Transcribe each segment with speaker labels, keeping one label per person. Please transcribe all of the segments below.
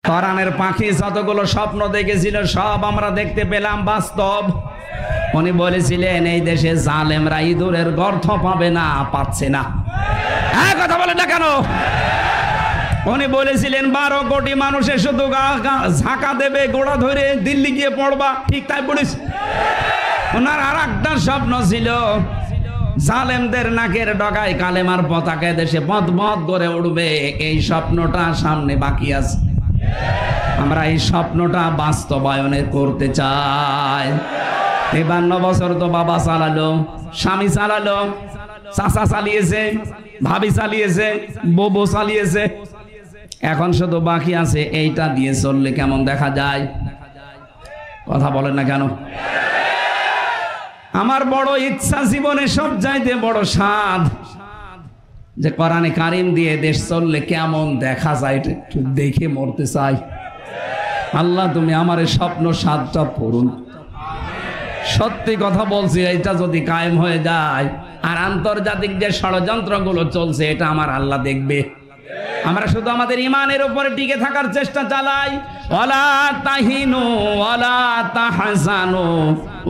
Speaker 1: কোরআনের পাখি যতগুলো স্বপ্ন দেখেছিল সব আমরা দেখতে পেলাম বাস্তব। উনি বলেছিলেন এই দেশে জালেমরা ইঁদুরের গর্ত পাবে না, পাচ্ছে না। হ্যাঁ, কথা বলেন না কেন? উনি বলেছিলেন 12 কোটি মানুষে শুধু ঝাঁকা দেবে, গোড়া ধরে দিল্লি গিয়ে পড়বা, ঠিক তাই পড়েছে। ওনার আর একটা স্বপ্ন ছিল জালেমদের নাকের ডগায় কালেমার পতাকা দেশে পথ পথ করে উঠবে। এই স্বপ্নটা সামনে বাকি আছে। আমরা এই স্বপ্নটা বাস্তবায়নে করতে চাই। 52 বছর তো বাবা চালালো, স্বামী চালালো, চাচা চালিয়েছে, ভাবি চালিয়েছে, বউ চালিয়েছে। এখন শুধু বাকি আছে এইটা দিয়ে চললে কেমন দেখা যায়। কথা বলেন না কেন? আমার বড় ইচ্ছা, জীবনে সব চাইতে বড় স্বাদ, যে কোরআনে কারিম দিয়ে দেশ চললে কেমন দেখা যায় একটু দেখে মরতে চাই। আল্লাহ তুমি আমার এই স্বপ্ন স্বাদটা পূরণ। সত্যি কথা বলছি, এটা যদি কায়েম হয়ে যায় আর আন্তর্জাতিক যে ষড়যন্ত্রগুলো চলছে এটা আমার আল্লাহ দেখবে। আমরা শুধু আমাদের ইমানের উপরে টিকে থাকার চেষ্টা চালাই। ওয়ালা তাহিনু ওয়ালা তাহজানু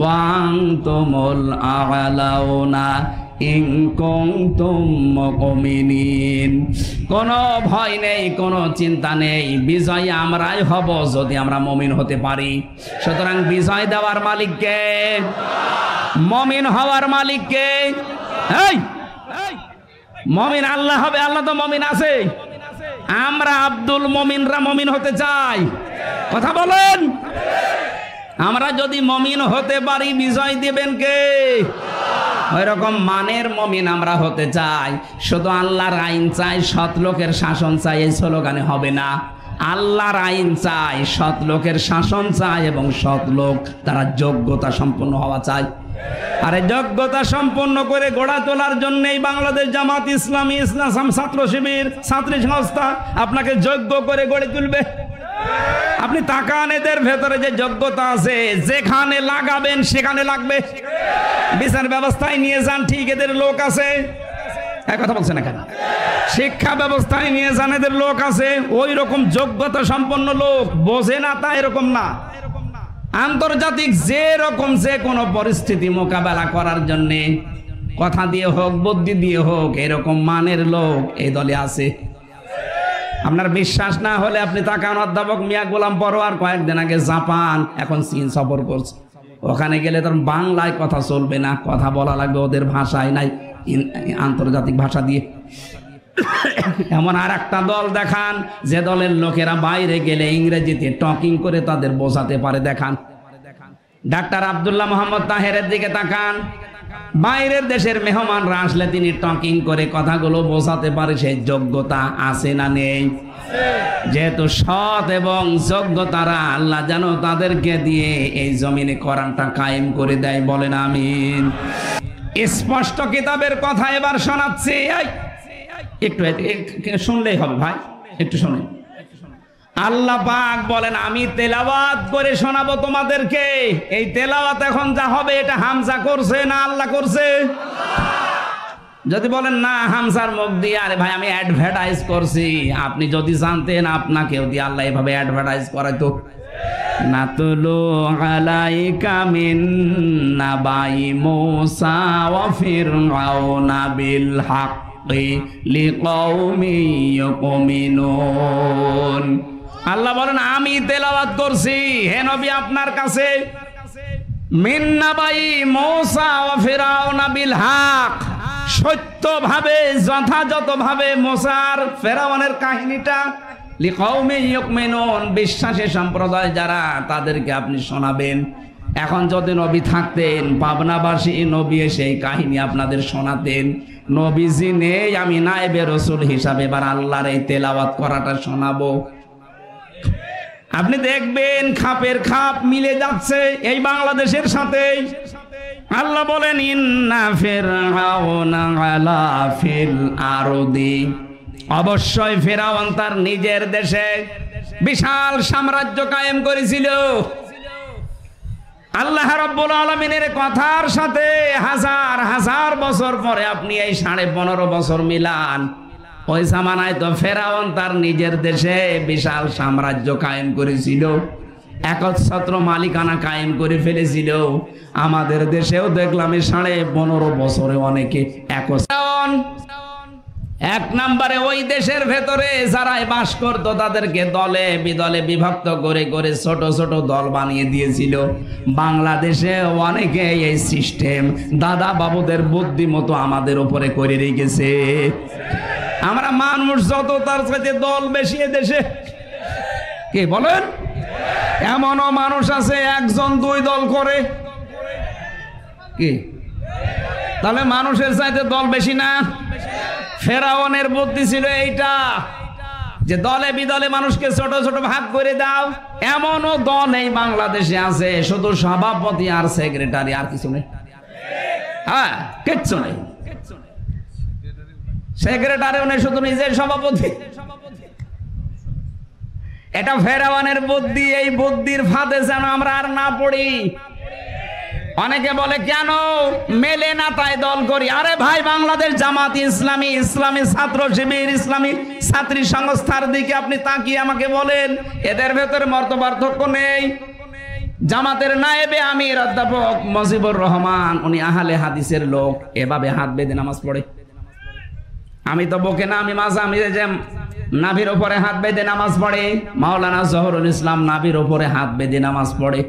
Speaker 1: ওয়া আনতুমুল আ'লাউনা ইন কুনতুম মুমিনিন। কোনো ভয় নেই, কোনো চিন্তা নেই, বিজয় আমরাই হব যদি আমরা মুমিন হতে পারি। সুতরাং বিজয় দেওয়ার মালিক কে? মুমিন হওয়ার মালিক কে? এই মুমিন আল্লাহ হবে। আল্লাহ তো মুমিন আছে। আমরা আব্দুল মুমিনরা মুমিন হতে চাই। কথা বলেন। আমরা যদি মুমিন হতে পারি বিজয় দিবেন কে? ওই রকম মানের মুমিন আমরা হতে চাই। শুধু আল্লাহর আইন চাই, সৎ লোকের শাসন চাই, এই স্লোগানে হবে না। আল্লাহর আইন চাই, সৎ লোকের শাসন চাই, এবং সৎ লোক তারা যোগ্যতা সম্পন্ন হওয়া চাই। আরে যোগ্যতা সম্পন্ন করে গড়া তোলার জন্যই বাংলাদেশ জামাত ইসলামী, ইসলাম ছাত্র শিবির, ছাত্রী সংস্থা আপনাকে যোগ্য করে গড়ে তুলবে। আপনি তাকান, এদের ভেতরে যে যোগ্যতা আছে, যেখানে লাগাবেন সেখানে লাগবে। বিচার ব্যবস্থায় নিয়ে যান, ঠিক এদের লোক আছে। এক কথা বলছে না কেন? শিক্ষা ব্যবস্থায় নিয়ে যান, এদের লোক আছে। ওই রকম যোগ্যতা সম্পন্ন লোক। বোঝে না তা এরকম না। আন্তর্জাতিক যে রকম যে কোনো পরিস্থিতি মোকাবেলা করার জন্য কথা দিয়ে হোক, বুদ্ধি দিয়ে হোক, এরকম মানের লোক এই দলে আছে। আপনার বিশ্বাস না হলে আপনি তাকান, অধ্যাপক মিয়া গোলাম পরোয়ার কয়েকদিন আগে জাপান, এখন চীন সফর করছে। ওখানে গেলে তোর বাংলায় কথা চলবে না, কথা বলা লাগবে ওদের ভাষায়, নাই আন্তর্জাতিক ভাষা দিয়ে। এমন আর একটা দল দেখান যে দলের লোকেরা বাইরে গেলে ইংরেজিতে টকিং করে তাদের বোঝাতে পারে, দেখান। ডাক্তার আব্দুল্লাহ মোহাম্মদ তাহেরের দিকে তাকান, বাইরের দেশের মেহমানরা আসলে তিনি টকিং করে কথাগুলো বোঝাতে পারে। সেই যোগ্যতা আছে না নেই? যেহেতু সৎ এবং যোগ্য তারা, আল্লাহ যেন তাদেরকে দিয়ে এই জমিনে কোরআনটা কায়েম করে দেয়। বলেন আমিন। স্পষ্ট কিতাবের কথা এবার শোনাচ্ছি, একটু শুনলেই হবে ভাই, একটু শুনে। আল্লাহ পাক বলেন আমি তেলাওয়াত করে শোনাবো তোমাদেরকে। এই তেলাওয়াত এখন যা হবে এটা হামজা করছে না আল্লাহ করছে? যদি বলেন না হামজার মুখ দিয়ে, আরে ভাই আমি অ্যাডভার্টাইজ করছি, আপনি যদি জানতেন আপনাকেও দিয়ে আল্লাহ এভাবে অ্যাডভার্টাইজ করাইতো। নাতুলু আলাইকা মিন নাবাই মুসা ওয়া ফিরআউনা বিল হক লিকাউমি ইউমিনুন। আল্লাহ বলেন আমি তেলাওয়াত করছি হে নবী আপনার কাছে, মিন নাবাই মুসা ওয়া ফিরআউনা বিল হক, সত্যভাবে যথাযথভাবে মুসার ফেরাউনের কাহিনীটা, লিকাউমি ইউমিনুন, বিশ্বাসী সম্প্রদায় যারা, তাদেরকে আপনি শোনাবেন। এখন যদি নবী থাকতেন, পাবনাবাসী নবী সেই কাহিনী আপনাদের শোনাতেন। নবীজি নেই, আমি নায়েবে রাসূল হিসাবে এবার আল্লাহর এই তেলাওয়াত করাটা শোনাবো। আপনি দেখবেন খাপের খাপ মিলে যাচ্ছে এই বাংলাদেশের সাথে। আল্লাহ বলেন ইন্না ফিরআউনা আলা ফিল আরদি, অবশ্যই ফেরাউন তার নিজের দেশে বিশাল সাম্রাজ্য কায়েম করেছিল। আল্লাহ রাব্বুল আলামিনের কথার সাথে হাজার হাজার বছর পরে আপনি এই 15.5 বছর মিলান, ওই জামানায় তো ফেরাউন তার নিজের দেশে বিশাল সাম্রাজ্য কায়েম করেছিল, একচ্ছত্র মালিকানা কায়েম করে ফেলেছিল। আমাদের দেশেও দেখলাম 15.5 বছরে অনেকে এক নম্বরে ওই দেশের ভেতরে যারাই বাস করতো তাদেরকে দলে বিদলে বিভক্ত করে করে ছোট ছোট দল বানিয়ে দিয়েছিল। বাংলাদেশে অনেকে এই সিস্টেম দাদা বাবুদের বুদ্ধি মতো আমাদের উপরে করে রেখেছে। আমরা মানুষ যত তার সাথে দল বেশি দেশে, কে বলেন? এমনও মানুষ আছে 1 জন 2 দল করে, কি তাহলে মানুষের চাইতে দল বেশি না? ফেরাউনের বুদ্ধি ছিল এইটা যে দলে বিদলে মানুষকে ছোট ছোট ভাগ করে দাও। এমনও দল এই বাংলাদেশে আছে, শুধু সভাপতি আর সেক্রেটারি, আর কিছু নেই। হ্যাঁ, কিচ্ছু নেই। সেক্রেটারিও নেই, শুধু নিজের সভাপতি। এটা ফেরাউনের বুদ্ধি। এই বুদ্ধির ফাঁদে যেন আমরা আর না পড়ি। অনেকে বলে কেন মেলে না তাই দল করি। আরে ভাই, বাংলাদেশ জামাত ইসলামী, ইসলামী ছাত্র শিবির, ইসলামী ছাত্রী সংস্থার দিকে আপনি তাকিয়ে আমাকে বলেন, এদের ভেতরে মত পার্থক্য নেই। জামাতের নায়েবে আমির অধ্যাপক মুজিবুর রহমান, উনি আহলে হাদিসের লোক, এভাবে হাত বেঁধে নামাজ পড়ে। আমি তো বকে না, আমি মাঝে আমি যে নাভির উপরে হাত বেঁধে নামাজ পড়ে। মাওলানা জহুরুল ইসলাম নাভির উপরে হাত বেঁধে নামাজ পড়ে।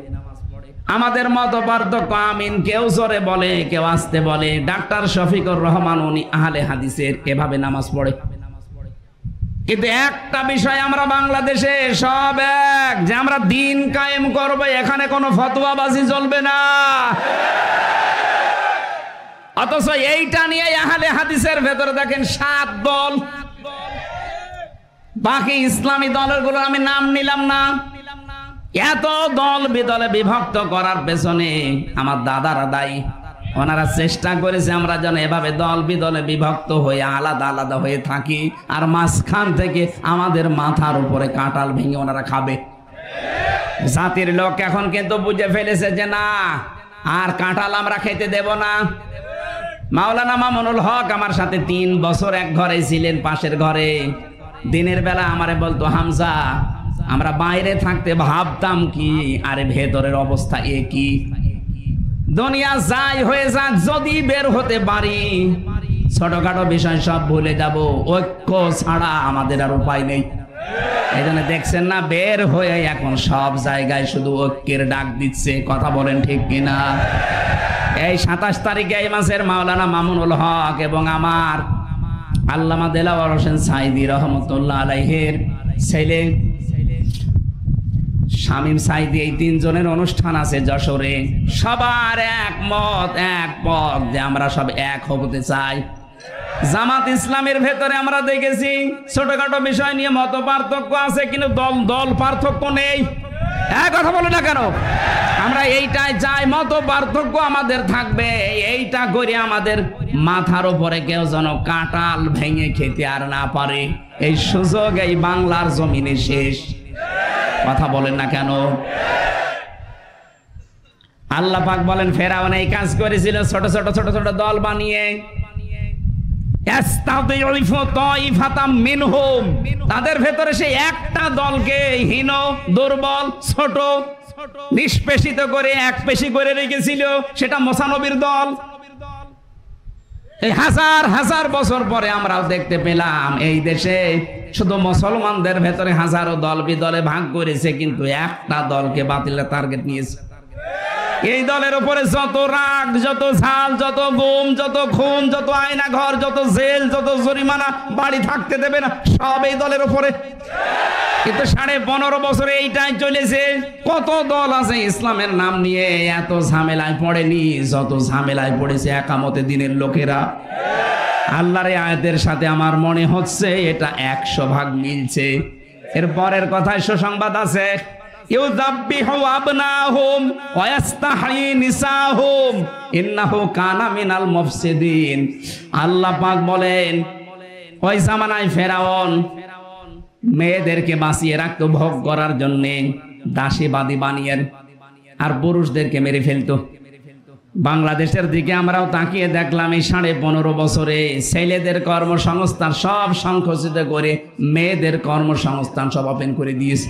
Speaker 1: আমাদের মত পার্থক্য, আমিন কেউ জোরে বলে, কেউ আস্তে বলে। ডাক্তার শফিকুর রহমান উনি আহলে হাদিসের, এভাবে নামাজ পড়ে। কিন্তু একটা বিষয় আমরা বাংলাদেশে সব এক, যে আমরা দিন কায়েম করবো, এখানে কোনো ফতোয়াবাজি চলবে না। অথচ এইটা নিয়ে আহলে হাদিসের ভেতরে দেখেন 7 দল। বাকি ইসলামী দলের গুলো আমি নাম নিলাম না। এত দল বিদলে বিভক্ত করার পেছনে আমার দাদারা দায়ী। ওনারা চেষ্টা করেছে আমরা যেন এভাবে দল বিদলে বিভক্ত হয়ে আলাদা আলাদা হয়ে থাকি, আর মাঝখান থেকে আমাদের মাথার উপরে কাঁঠাল ভেঙে ওনারা খাবে। জাতির লোক এখন কিন্তু বুঝে ফেলেছে যে না, আর কাঁঠাল আমরা খেতে দেব না। মাওলানা মামুনুল হক আমার সাথে 3 বছর এক ঘরে ছিলেন, পাশের ঘরে। দিনের বেলা আমারে বলতো, হামজা আমরা বাইরে থাকতে ভাবতাম কি, আরে ভেতরের অবস্থা একই। দুনিয়া যাই হয়ে যাক, যদি বের হতে পারি ছোটখাটো বিষয় সব ভুলে যাব। ঐক্য ছাড়া আমাদের আর উপায় নেই। এই জন্য দেখছেন না, বের হয়ে এখন সব জায়গায় শুধু ঐক্যের ডাক দিচ্ছে। কথা বলেন ঠিক কিনা? এই 27 তারিখে এই মাসের মাওলানা মামুনুল হক এবং আমার আল্লামা দেলাওয়ার হোসেন সাইদি রহমতুল্লাহ আলাইহির ছেলে শামীম সাইদি, এই 3 জনের অনুষ্ঠান আছে যশোরে। সবার একমত এক পথ যে আমরা সব এক হতে চাই। জামাত ইসলামের ভেতরে আমরা দেখেছি ছোটখাটো বিষয় নিয়ে মত পার্থক্য আছে, কিন্তু দল দল পার্থক্য নেই। এক কথা বলে না কেন? আমরা এইটাই চাই, মত পার্থক্য আমাদের থাকবে, এইটা করে আমাদের মাথার উপরে কেউ যেন কাঁঠাল ভেঙে খেতে আর না পারে। এই সুযোগ এই বাংলার জমিনে শেষ। কথা বলেন না কেন? আল্লাহ পাক বলেন ফেরাউন এই কাজ করেছিল ছোট ছোট ছোট ছোট দল বানিয়ে। তাদের ভেতরে সে একটা দলকে হীন, দুর্বল, ছোট, নিষ্পেষিত করে একপেশি করে রেখেছিল। সেটা মুসা নবীর দল। এই হাজার হাজার বছর পরে আমরাও দেখতে পেলাম এই দেশে শুধু মুসলমানদের ভেতরে হাজারো দল বিদলে ভাগ করেছে, কিন্তু একটা দলকে বাতিলের টার্গেট নিয়েছে। এই দলের উপরে যত রাগ, যত ঝাল, যত গুম, যত খুন, যত আয়না ঘর, যত জেল, যত জরিমানা, বাড়ি থাকতে দেবে না, সব এই দলের উপরে। কিন্তু 15.5 বছরে এইটাই চলেছে। কত দল আছে ইসলামের নাম নিয়ে এত ঝামেলায় পড়েনি যত ঝামেলায় পড়েছে একামতে দিনের লোকেরা। আল্লাহর আয়াতের সাথে আমার মনে হচ্ছে এটা 100 ভাগ মিলছে। এর পরের কথায় সুসংবাদ আছে, ইউযাব্বিহু আবনাহুম ওয়া ইস্তাহয়ী নিসাহুম ইন্নাহু কানা মিনাল মুফসিদিন। আল্লাহ পাক বলেন ওই জামানায় ফেরাউন মেয়েদেরকে বাঁচিয়ে রাখতো ভোগ করার জন্য, দাসী বাদী বানিয়ে, আর পুরুষদেরকে মেরে ফেলতো। বাংলাদেশের দিকে আমরাও তাকিয়ে দেখলাম এই 15.5 বছরে ছেলেদের কর্মসংস্থান সব সংকুচিত করে মেয়েদের কর্মসংস্থান সব ওপেন করে দিয়েছে।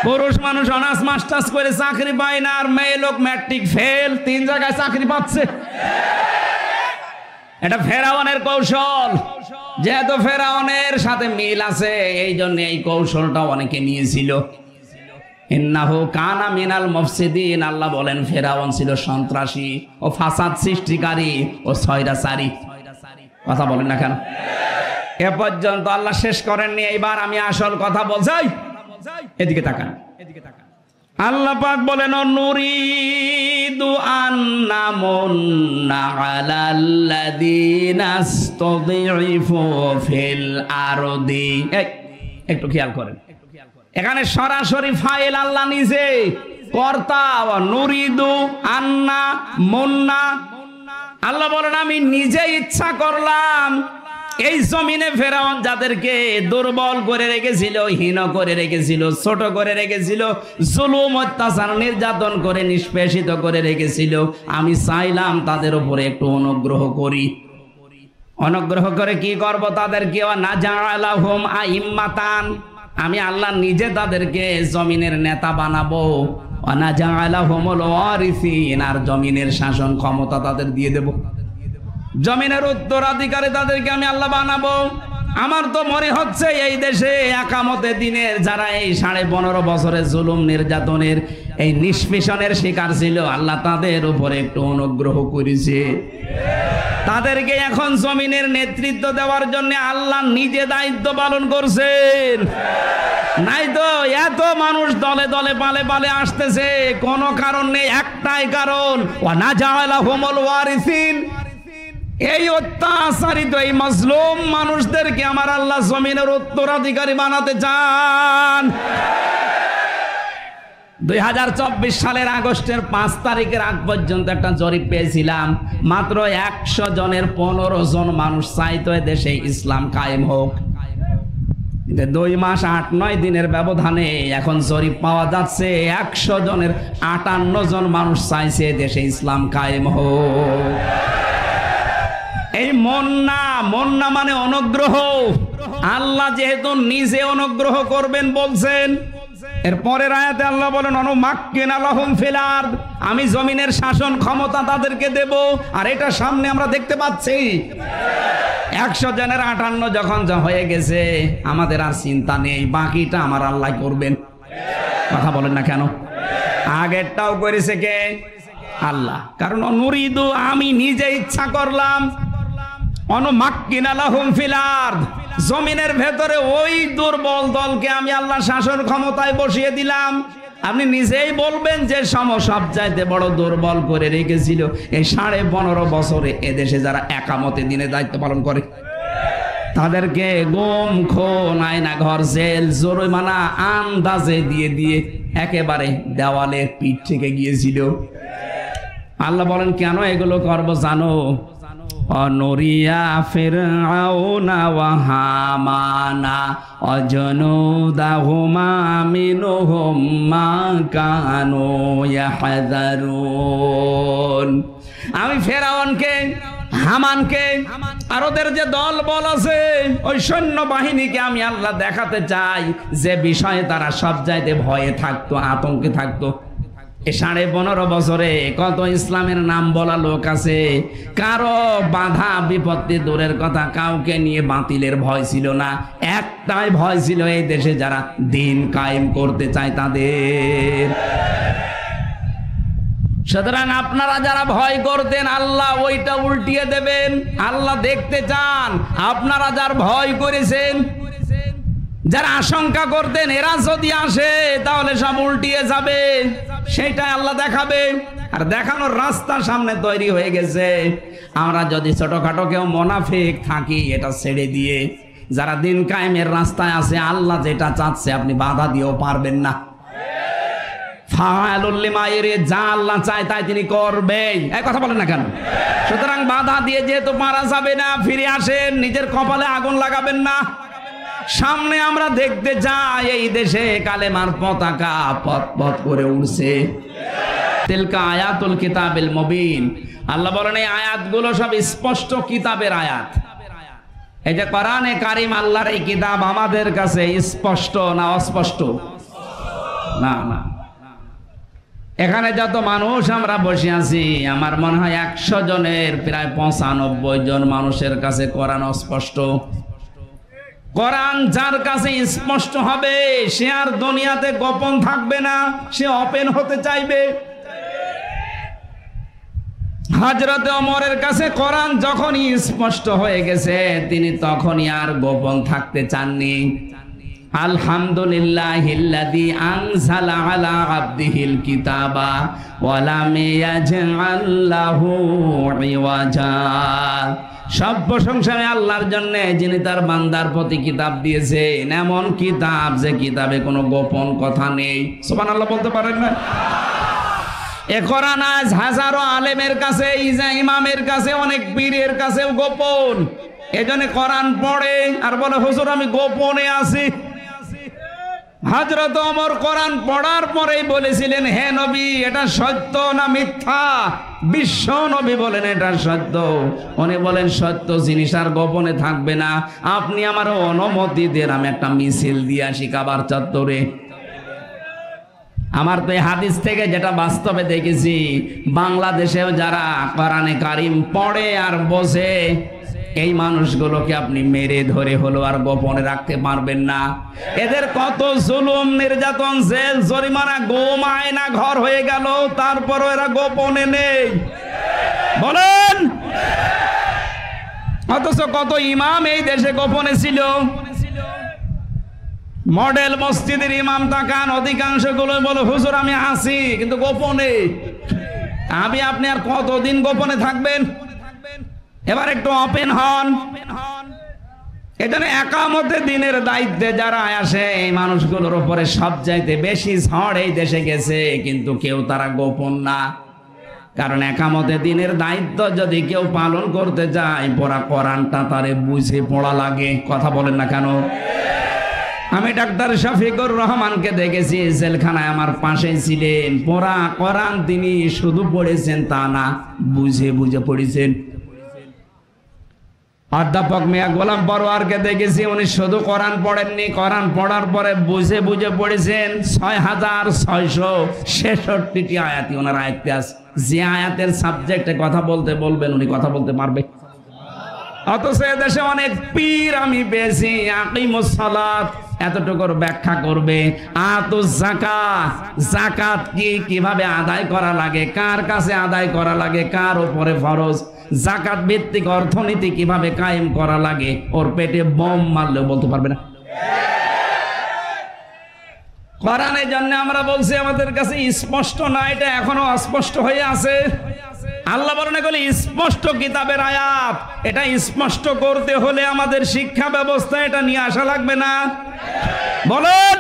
Speaker 1: পুরুষ মানুষ অনার্স মাস্টার্স করে চাকরি পায় না, আর মেয়ে লোক ম্যাট্রিক ফেল 3 জায়গায় চাকরি পাচ্ছে। এটা ফেরাউনের কৌশল। যেহেতু ফেরাউনের সাথে মিল আছে, এই জন্য এই কৌশলটা অনেকে নিয়েছিল। ইন্নাহু কানা মিনাল মুফসিদিন, আল্লাহ বলেন ফেরাউন ছিল সন্ত্রাসী ও ফাসাদ সৃষ্টিকারী ও স্বৈরাচারী। কথা বলেন না কেন? এ পর্যন্ত আল্লাহ শেষ করেননি, এইবার আমি আসল কথা বলছি। এদিকে তাকান। আল্লাহ পাক বলেন নুরিদু আন্নামুন্না আলাল্লাযীনা ইসতাযিফু ফিল আরদি। একটু খেয়াল করেন, এখানে সরাসরি ফাইল আল্লাহ নিজে, কর্তা নুরিদু আন্না মুন্না। আল্লাহ বলেন আমি নিজে ইচ্ছা করলাম এই জমিনে ফেরাউন যাদেরকে দুর্বল করে রেখেছিল, হীন করে রেখেছিল, ছোট করে রেখেছিল, জুলুম অত্যাচার নির্যাতন করে নিষ্পেষিত করে রেখেছিল, আমি চাইলাম তাদের উপরে একটু অনুগ্রহ করি। অনুগ্রহ করে কি করব? তাদেরকে নাজালাহুম আইম্মাতান, আমি আল্লাহ নিজে তাদেরকে জমিনের নেতা বানাবো। নাজালাহুমুল ওয়ারিসিন, আর জমিনের শাসন ক্ষমতা তাদের দিয়ে দেব, জমিনের উত্তরাধিকারী তাদেরকে আমি আল্লাহ বানাবো। আমার তো মনে হচ্ছে এই দেশে একামতে দিনের যারা এই 15.5 বছরের জুলুম নির্যাতনের এই নিষ্পেষণের শিকার ছিল, আল্লাহ তাদের উপরে একটু অনুগ্রহ করেছে। তাদেরকে এখন জমিনের নেতৃত্ব দেওয়ার জন্য আল্লাহ নিজে দায়িত্ব পালন করছেন। নাই তো এত মানুষ দলে দলে পালে পালে আসতেছে, কোনো কারণ নেই, একটাই কারণ, ওয়া নাজালাহুমুল ওয়ারিসিন। এই অত্যাচারিত এই মাজলুম মানুষদেরকে আমার আল্লাহ জমিনের উত্তরাধিকারী বানাতে চান। 2024 সালের আগস্টের 5 তারিখের আগ পর্যন্ত একটা জরিপ পেয়েছিলাম, মাত্র 100 জনের 15 জন মানুষ চাইতো দেশে ইসলাম কায়েম হোক। 2 মাস 8-9 দিনের ব্যবধানে এখন জরিপ পাওয়া যাচ্ছে 100 জনের 58 জন মানুষ চাইছে দেশে ইসলাম কায়েম হোক। এই মন্না মানে অনুগ্রহ। আল্লাহ যেহেতু নিজে অনুগ্রহ করবেন বলছেন, এরপরের আয়াতে আল্লাহ বলেন অনুমাক্কিনা লাহুম ফিল আরদ, আমি জমিনের শাসন ক্ষমতা তাদেরকে দেব। আর এটা সামনে আমরা দেখতে পাচ্ছি। 100 জনের 58 যখন হয়ে গেছে, আমাদের আর চিন্তা নেই, বাকিটা আমার আল্লাহ করবেন। কথা বলেন না কেন? আগেরটাও করেছে কে? আল্লাহ। কারণ নুরিদু, আমি নিজে ইচ্ছা করলাম, অনুমাক্কিনা লাহুম ফিল আরদ, জমিনের ভেতরে ওই দুর্বল দলকে আমি আল্লাহ শাসন ক্ষমতায় বসিয়ে দিলাম। আপনি নিজেই বলবেন যে সব চাইতে বড় দুর্বল করে রেখেছিল এই 15.5 বছরে এদেশে যারা একামতে দিনে দায়িত্ব পালন করে, তাদেরকে গুম, খুন, আয়না ঘর, জেল, জরিমানা আন্দাজে দিয়ে দিয়ে একেবারে দেওয়ালে পিঠ থেকে গিয়েছিল। আল্লাহ বলেন কেন এগুলো করবো জানো? অনুরিয়া ফিরআউনা ওয়া হামানা অজনুদাহুমা মিনহুম মা কানু ইয়াহযারুন। আমি ফেরাউনকে, হামানকে আর ওদের যে দল বল আছে, ওই সৈন্য বাহিনীকে আমি আল্লাহ দেখাতে চাই যে বিষয়ে তারা সব চাইতে ভয়ে থাকতো, আতঙ্কে থাকতো। 15.5 বছরে কত ইসলামের নাম বলা লোক আছে, কারো বাধা বিপত্তি দূরের কথা, কাউকে নিয়ে বাতিলের ভয় ছিল না। একটাই ভয় ছিল এই দেশে যারা দিন কায়েম করতে চায় তাদের। সুতরাং আপনারা যারা ভয় করতেন, আল্লাহ ওইটা উল্টিয়ে দেবেন। আল্লাহ দেখতে চান আপনারা যার ভয় করেছেন, যারা আশঙ্কা করতেন এরা যদি আসে তাহলে সব উল্টিয়ে যাবে, সেটাই আল্লাহ দেখাবে। আর দেখানোর রাস্তা সামনে তৈরি হয়ে গেছে। আমরা যদি ছোটখাটো কেউ মুনাফিক থাকি, এটা ছেড়ে দিয়ে যারা দিন কায়েমের রাস্তায় আছে, আল্লাহ যেটা চাচ্ছে আপনি বাধা দিয়েও পারবেন না। ফাআলুল লিমা ইউরিদ, যা আল্লাহ চায় তাই তিনি করবেন। এই কথা বলেন না কেন? সুতরাং বাধা দিয়ে যেহেতু পারা যাবে না, ফিরে আসেন, নিজের কপালে আগুন লাগাবেন না। সামনে আমরা দেখতে যাই এই দেশে কালেমার পতাকা পথ পথ করে উড়ছে। তিলকা আয়াতুল কিতাবিল মুবিন। আল্লাহ বলেন এই আয়াতগুলো সব স্পষ্ট কিতাবের আয়াত। এই যে কোরআনে কারিম, আল্লাহর এই কিতাব আমাদের কাছে স্পষ্ট না অস্পষ্ট? না না। এখানে যত মানুষ আমরা বসে আছি, আমার মনে হয় 100 জনের প্রায় 95 জন মানুষের কাছে কোরআন অস্পষ্ট। কোরআন যার কাছে স্পষ্ট হবে সে আর দুনিয়াতে গোপন থাকবে না, সে ওপেন হতে চাইবে। হযরতে ওমরের কাছে কোরআন যখনই স্পষ্ট হয়ে গেছে, তিনি তখনই আর গোপন থাকতে চাননি। আলহামদুলিল্লাহিল্লাযী আনজালা আলা আবদিহিল কিতাবা ওয়া লাম ইয়াজআল লাহু ইওয়াজা। সব প্রশংসা আল্লাহর জন্য, যিনি তার বান্দার প্রতি কিতাব দিয়েছেন, এমন কিতাব যে কিতাবে কোনো গোপন কথা নেই। সুবহানাল্লাহ বলতে পারেন না? এ কোরআন আজ হাজারো আলেমের কাছে, ইমামের কাছে, অনেক পীরের কাছেও গোপন। এজন্য কোরআন পড়ে আর বলে হুজুর আমি গোপনে আছি। হযরত ওমর কোরআন পড়ার পরেই বলেছিলেন, হে নবী এটা সত্য না মিথ্যা? বিশ্ব নবী বলেন এটা সত্য। উনি বলেন সত্য জিনিস আর গোপনে থাকবে না। আপনি আমার অনুমতি দেন, আমি একটা মিছিল দিয়ে আসি কাবার চত্বরে। আমার তো এই হাদিস থেকে যেটা বাস্তবে দেখেছি, বাংলাদেশেও যারা কোরআনে কারিম পড়ে আর বোঝে, এই মানুষগুলোকে আপনি মেরে ধরে হলো আর গোপনে রাখতে পারবেন না। এদের কত জুলুম, নির্যাতন, জেল, জরিমানা, গুম, আয়না ঘর হয়ে গেল, তারপরও এরা গোপনে নেই। বলেন, অথচ কত ইমাম এই দেশে গোপনে ছিল। মডেল মসজিদের ইমাম তাকান, অধিকাংশ গুলো বলে হুজুর আমি আছি কিন্তু গোপনে। আপনি আর কতদিন গোপনে থাকবেন? এবার একটু ওপেন হন। এজন্য একামতে দিনের দায়িত্বে যারা আসে, এই মানুষগুলোর উপরে সবচাইতে বেশি ঝড় এই দেশে গেছে, কিন্তু কেউ তারা গোপন না। কারণ একামতে দিনের দায়িত্ব যদি কেউ পালন করতে যায়, পড়া কোরআনটা তারে বুঝে পড়া লাগে। কথা বলেন না কেন? আমি ডাক্তার শফিকুর রহমানকে দেখেছি, জেলখানায় আমার পাশে ছিলেন। পড়া কোরআন তিনি শুধু পড়েছেন তা না, বুঝে বুঝে পড়েছেন। অধ্যাপক মিয়া গোলাম পরোয়ারকে দেখেছি, উনি শুধু কোরআন পড়েননি, কোরআন পড়ার পরে বুঝে বুঝে পড়েছেন। 6666টি আয়াতই ওনার আয়াতে আছে। যে আয়াতের সাবজেক্টে কথা বলতে বলবেন উনি কথা বলতে পারবে। অথচ এদেশে অনেক পীর আমি পেয়েছি, আকিমুস সালাত এতটুকুর ব্যাখ্যা করবে, আতুজ যাকাত, যাকাত কি, কিভাবে আদায় করা লাগে, কার কাছে আদায় করা লাগে, কার উপরে ফরজ, যাকাত ভিত্তিক অর্থনীতি কিভাবে কায়েম করা লাগে, ওর পেটে বোম মারলেও বলতে পারবে না। কোরআনের জন্য আমরা বলছি আমাদের কাছে স্পষ্ট না, এটা এখনো অস্পষ্ট হয়ে আছে। আল্লাহ বলেন এগুলো স্পষ্ট কিতাবের আয়াত। এটা স্পষ্ট করতে হলে আমাদের শিক্ষা ব্যবস্থা এটা নিয়ে আসা লাগবে না? বলেন,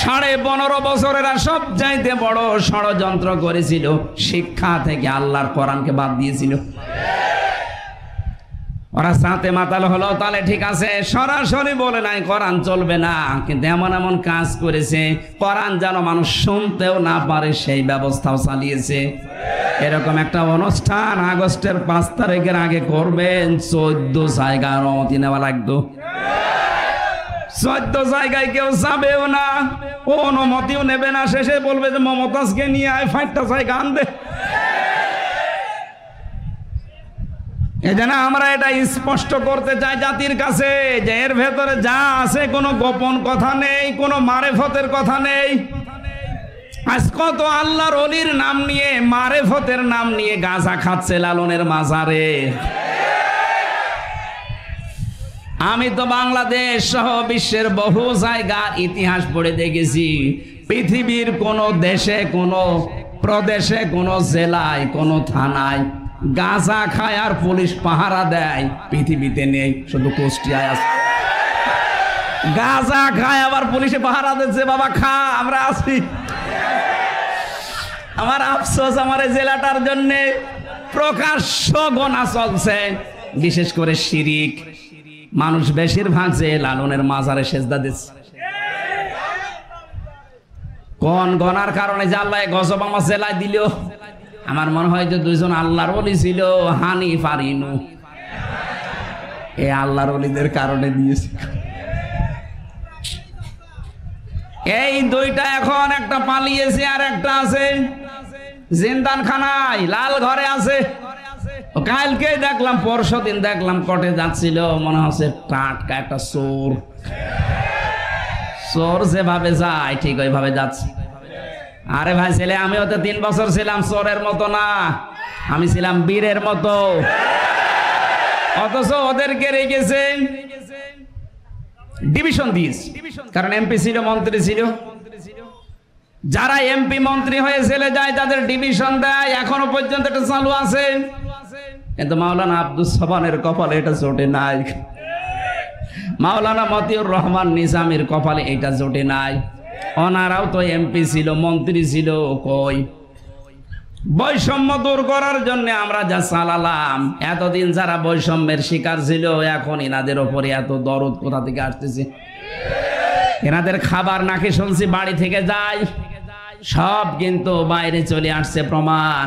Speaker 1: 15.5 বছর এরা সব চাইতে বড় ষড়যন্ত্র করেছিল, শিক্ষা থেকে আল্লাহর কোরআনকে বাদ দিয়েছিল। ওরা সাথে মাতাল হলো, তাহলে ঠিক আছে, সরাসরি বলে নাই কোরআন চলবে না, কিন্তু এমন এমন কাজ করেছে কোরআন যেন মানুষ শুনতেও না পারে সেই ব্যবস্থাও চালিয়েছে। এরকম একটা অনুষ্ঠান আগস্টের 5 তারিখের আগে করবেন, 14 জায়গায় অনুমতি নেওয়া লাগতো। 14 জায়গায় কেউ যাবেও না, ও অনুমতিও নেবে না। শেষে বলবে যে মমতাজকে নিয়ে আয়, 5টা জায়গা আনবে। এজন্য আমরা এটা স্পষ্ট করতে চাই জাতির কাছে যে এর ভেতরে যা আছে কোনো গোপন কথা নেই, কোনো মারেফতের কথা নেই। আজ কত আল্লাহর ওলির নাম নিয়ে, মারেফতের নাম নিয়ে গাঁজা খাচ্ছে লালনের মাজারে। আমি তো বাংলাদেশ সহ বিশ্বের বহু জায়গার ইতিহাস পড়ে দেখেছি, পৃথিবীর কোন দেশে, কোন প্রদেশে, কোন জেলায়, কোন থানায় গাঁজা খায় আর পুলিশ পাহারা দেয় পৃথিবীতে নেই, শুধু কুষ্টিয়ায় আছে। গাঁজা খায় আবার পুলিশে পাহারা দিচ্ছে, বাবা খা, আমরা আছি। আমার আফসোস, আমার এই জেলাটার জন্য প্রকাশ্য গোনা চলছে, বিশেষ করে শিরিক। মানুষ বেশিরভাগ যে লালনের মাজারে সেজদা দিচ্ছে। কোন গনার কারণে যে আল্লাহ গজব আমার জেলায় দিল? আমার মনে হয় যে দুইজন আল্লাহর ওলি ছিল, হানিফ আর ইনু। এই আল্লাহর ওলিদের কারণে দিয়েছে। এই দুইটা এখন, একটা পালিয়েছে আর একটা আছে জিন্দানখানায়, লাল ঘরে আছে। কালকে দেখলাম, পরশুদিন দেখলাম, কোর্টে যাচ্ছিল, মনে হচ্ছে টাটকা একটা চোর। চোর যেভাবে যায় ঠিক ওইভাবে যাচ্ছে। আরে ভাই ছেলে, আমিও তো 3 বছর ছিলাম চোরের মতো না, আমি ছিলাম বীরের মতো। অথচ ওদেরকে রেখেছে, ডিভিশন দিয়েছে, কারণ এমপি ছিল, মন্ত্রী ছিল। যারা এমপি মন্ত্রী হয়ে চলে যায় তাদের ডিভিশন দেয়, এখনো পর্যন্ত এটা চালু আছে। কিন্তু মাওলানা আব্দুস সোবহানের কপালে এটা জোটে নাই, মাওলানা মতিউর রহমান নিজামীর কপালে এটা জোটে নাই। ওনারাও তো এমপি ছিল, মন্ত্রী ছিল। কই বৈষম্য দূর করার জন্য আমরা যা চালালাম, এতদিন যারা বৈষম্যের শিকার ছিল, এখন এনাদের ওপরে এত দরদ কোথা থেকে আসতেছে? এনাদের খাবার নাকি শুনছি বাড়ি থেকে যায়, সব কিন্তু বাইরে চলে আসছে। প্রমাণ,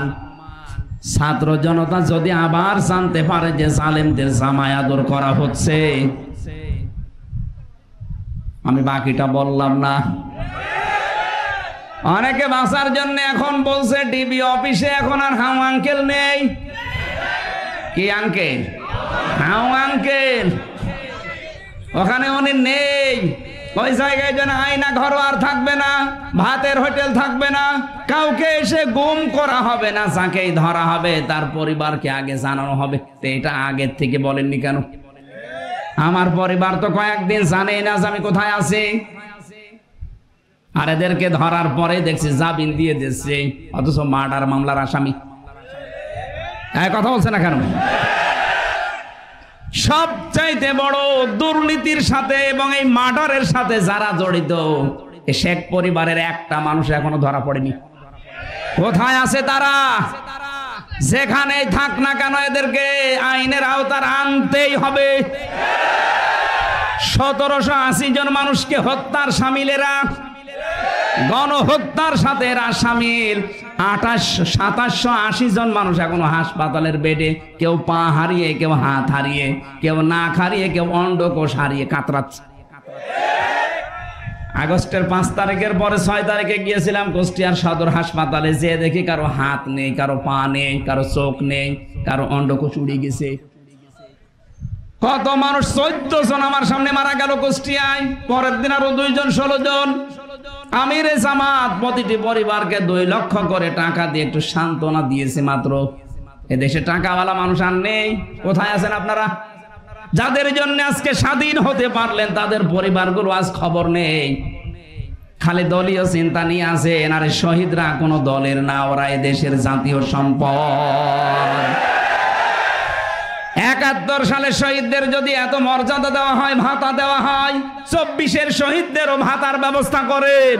Speaker 1: ছাত্র জনতা যদি আবার জানতে পারে যে জালেমদের জামায় আদর করা হচ্ছে, আমি বাকিটা বললাম না। অনেকে বাঁচার জন্য এখন বলছে ডিবি অফিসে এখন আর হাউ আঙ্কেল নেই। কি আঙ্কেল? হাউ আঙ্কেল ওখানে উনি নেই। ওই জায়গায় যেন আয়না ঘর আর থাকবে না, ভাতের হোটেল থাকবে না, কাউকে এসে গুম করা হবে না, যাকেই ধরা হবে তার পরিবারকে আগে জানানো হবে। তো এটা আগের থেকে বলেননি কেন? আমার পরিবার তো কয়েকদিন জানেই না যে আমি কোথায় আছি। আর এদেরকে ধরার পরে দেখছি জামিন দিয়ে দিচ্ছে, অথচ মার্ডার মামলার আসামি। কথা বলছে না কেন? সবচাইতে বড় দুর্নীতির সাথে এবং এই মার্ডারের সাথে যারা জড়িত, শেখ পরিবারের একটা মানুষ এখনো ধরা পড়েনি। কোথায় আছে তারা? যেখানেই থাক না কেন এদেরকে আইনের আওতায় আনতেই হবে। 1780 জন মানুষকে হত্যার শামিলেরা, গণহত্যার সাথে এরা শামিল। 2780 জন মানুষ এখনো হাসপাতালের বেডে, কেউ পা হারিয়ে, কেউ হাত হারিয়ে, কেউ নাক হারিয়ে, কেউ অন্ডকোষ হারিয়ে কাতরাচ্ছে। আগস্টের 5 তারিখের পরে 6 তারিখে গিয়েছিলাম কুষ্টিয়ার সদর হাসপাতালে, যে দেখি কারো হাত নেই, কারো পা নেই, কারো চোখ নেই, কারো অন্ডকোষ উড়ে গেছে। কত মানুষ, 14 জন আমার সামনে মারা গেল কুষ্টিয়ায়। পরের দিন আরো 2 জন, 16 জন। আমিরে জামাত প্রতিটি পরিবারকে 2 লক্ষ করে টাকা দিয়ে একটু সান্ত্বনা দিয়েছে মাত্র। এদেশে টাকাওয়ালা মানুষ আর নেই। কোথায় আছেন আপনারা? যাদের জন্য আজকে স্বাধীন হতে পারলেন তাদের পরিবারগুলো আজ খবর নেই। খালি দলীয় চিন্তা নিয়ে আছেন। আরে শহীদরা কোনো দলের না, ওরা এদেশের জাতীয় সম্পদ। 71 সালে শহীদদের যদি এত মর্যাদা দেওয়া হয়, ভাতা দেওয়া হয়, 24-এর শহীদদেরও ভাতার ব্যবস্থা করেন।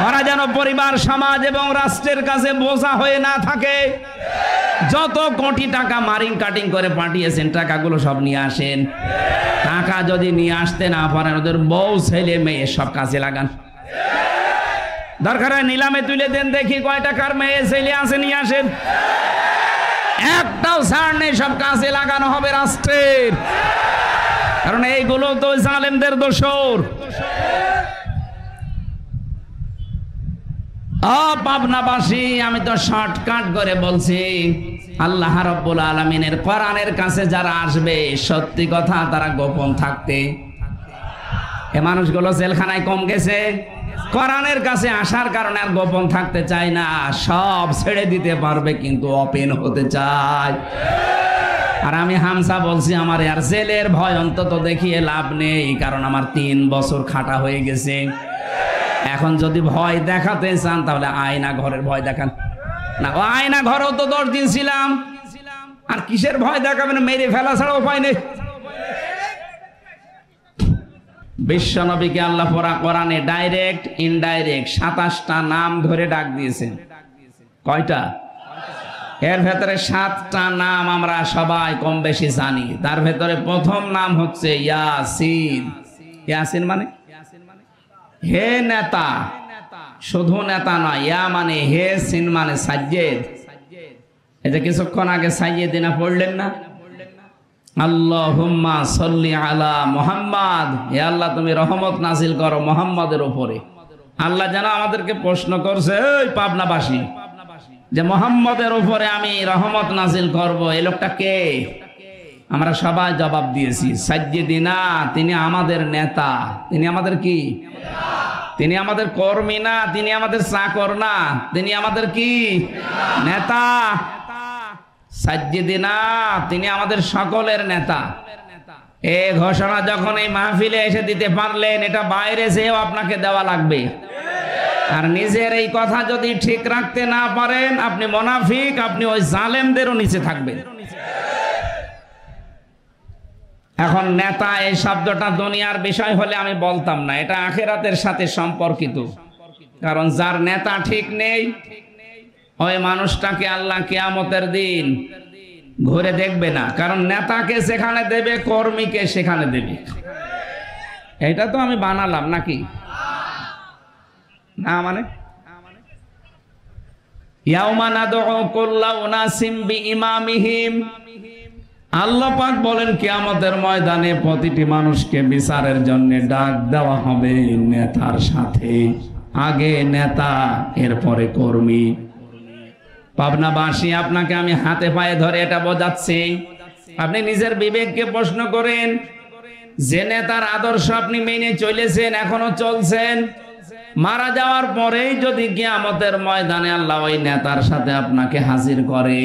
Speaker 1: ওরা যেন পরিবার, সমাজ এবং রাষ্ট্রের কাছে বোঝা হয়ে না থাকে। যত কোটি টাকা মারিং কাটিং করে পাঠিয়েছেন, টাকাগুলো সব নিয়ে আসেন। টাকা যদি নিয়ে আসতে না পারেন, ওদের বউ, ছেলে, মেয়ে সব কাজে লাগান। দরকার হয় নিলামে তুলে দেন, দেখি কয় টাকার মেয়ে ছেলে আছে, নিয়ে আসেন। একটাও ছাড় নেই, সব কাজে লাগানো হবে রাষ্ট্রের। কারণ এইগুলো তো জালেমদের দোসর। পাবনাবাসী, আমি তো শর্টকাট করে বলছি, আল্লাহ রাব্বুল আলামিনের কোরআনের কাছে যারা আসবে, সত্যি কথা তারা গোপন থাকতে। এ মানুষগুলো জেলখানায় কম গেছে, কোরআনের কাছে আসার কারণে আর গোপন থাকতে চায় না। সব ছেড়ে দিতে পারবে, কিন্তু ওপেন হতে চায়। আর আমি হামসা বলছি, আমার আর জেলের ভয় অন্তত দেখিয়ে লাভ নেই, কারণ আমার 3 বছর খাটা হয়ে গেছে। এখন যদি ভয় দেখাতে চান তাহলে আয়না ঘরের ভয় দেখান না। ও আয়না ঘরেও তো 10 দিন ছিলাম, আর কিসের ভয় দেখাবেন? মেরে ফেলা ছাড়া উপায় নেই। বিশ্ব নবীকে আল্লাহ কোরআনে ডাইরেক্ট, ইনডাইরেক্ট 27টা নাম ধরে ডাক দিয়েছেন। কয়টা? এর ভেতরে 7টা নাম আমরা সবাই কম বেশি জানি। তার ভেতরে প্রথম নাম হচ্ছে ইয়াসিন। ইয়াসিন মানে হে নেতা, শুধু নেতা নয়, ইয়া মানে হে, সিন মানে সাজ্জেদ। এই যে কিছুক্ষণ আগে সাইয়্যিদিনা পড়লেন না, আল্লাহুম্মা সাল্লি আলা মুহাম্মাদ, হে আল্লাহ তুমি রহমত নাজিল করো মুহাম্মাদের উপরে। আল্লাহ যেন আমাদেরকে প্রশ্ন করছে, ওই পাবনাবাসী, যে মুহাম্মাদের উপরে আমি রহমত নাজিল করব, এই লোকটা কে? আমরা সবাই জবাব দিয়েছি সাইয়্যিদিনা, তিনি আমাদের নেতা। তিনি আমাদের কি? তিনি আমাদের কর্মী না, তিনি আমাদের চাকর না, তিনি আমাদের কি? নেতা। সাইয়্যিদিনা, তিনি আমাদের সকলের নেতা। এই ঘোষণা যখন এই মাহফিলে এসে দিতে পারলেন, এটা বাইরে যেও আপনাকে দেওয়া লাগবে। আর নিজের এই কথা যদি ঠিক রাখতে না পারেন, আপনি মুনাফিক, আপনি ওই জালেমদেরও নিচে থাকবেন। এখন নেতা এই শব্দটা দুনিয়ার বিষয় হলে আমি বলতাম না, এটা আখিরাতের সাথে সম্পর্কিত। কারণ যার নেতা ঠিক নেই, ওই মানুষটাকে আল্লাহ কিয়ামতের দিন ঘুরে দেখবে না। কারণ নেতাকে যেখানে দেবে, কর্মীকে সেখানে দেবে। এটা তো আমি বানালাম নাকি? না মানে ইয়াউমা নাদউ কুল্লা উনাসিম বিইমামিহিম, আল্লাহ পাক বলেন কিয়ামতের ময়দানে প্রতিটি মানুষকে বিচারের জন্য ডাক দেওয়া হবে নেতার সাথে। আগে নেতা, এরপরে কর্মী। পাবনাবাসী, আপনাকে আমি হাতে পায়ে ধরে এটা বোঝাচ্ছি, আপনি নিজের বিবেককে প্রশ্ন করেন, যে নেতার আদর্শ আপনি মেনে চলেছেন, এখনো চলছেন, মারা যাওয়ার পরেই যদি কিয়ামতের ময়দানে আল্লাহ ওই নেতার সাথে আপনাকে হাজির করে,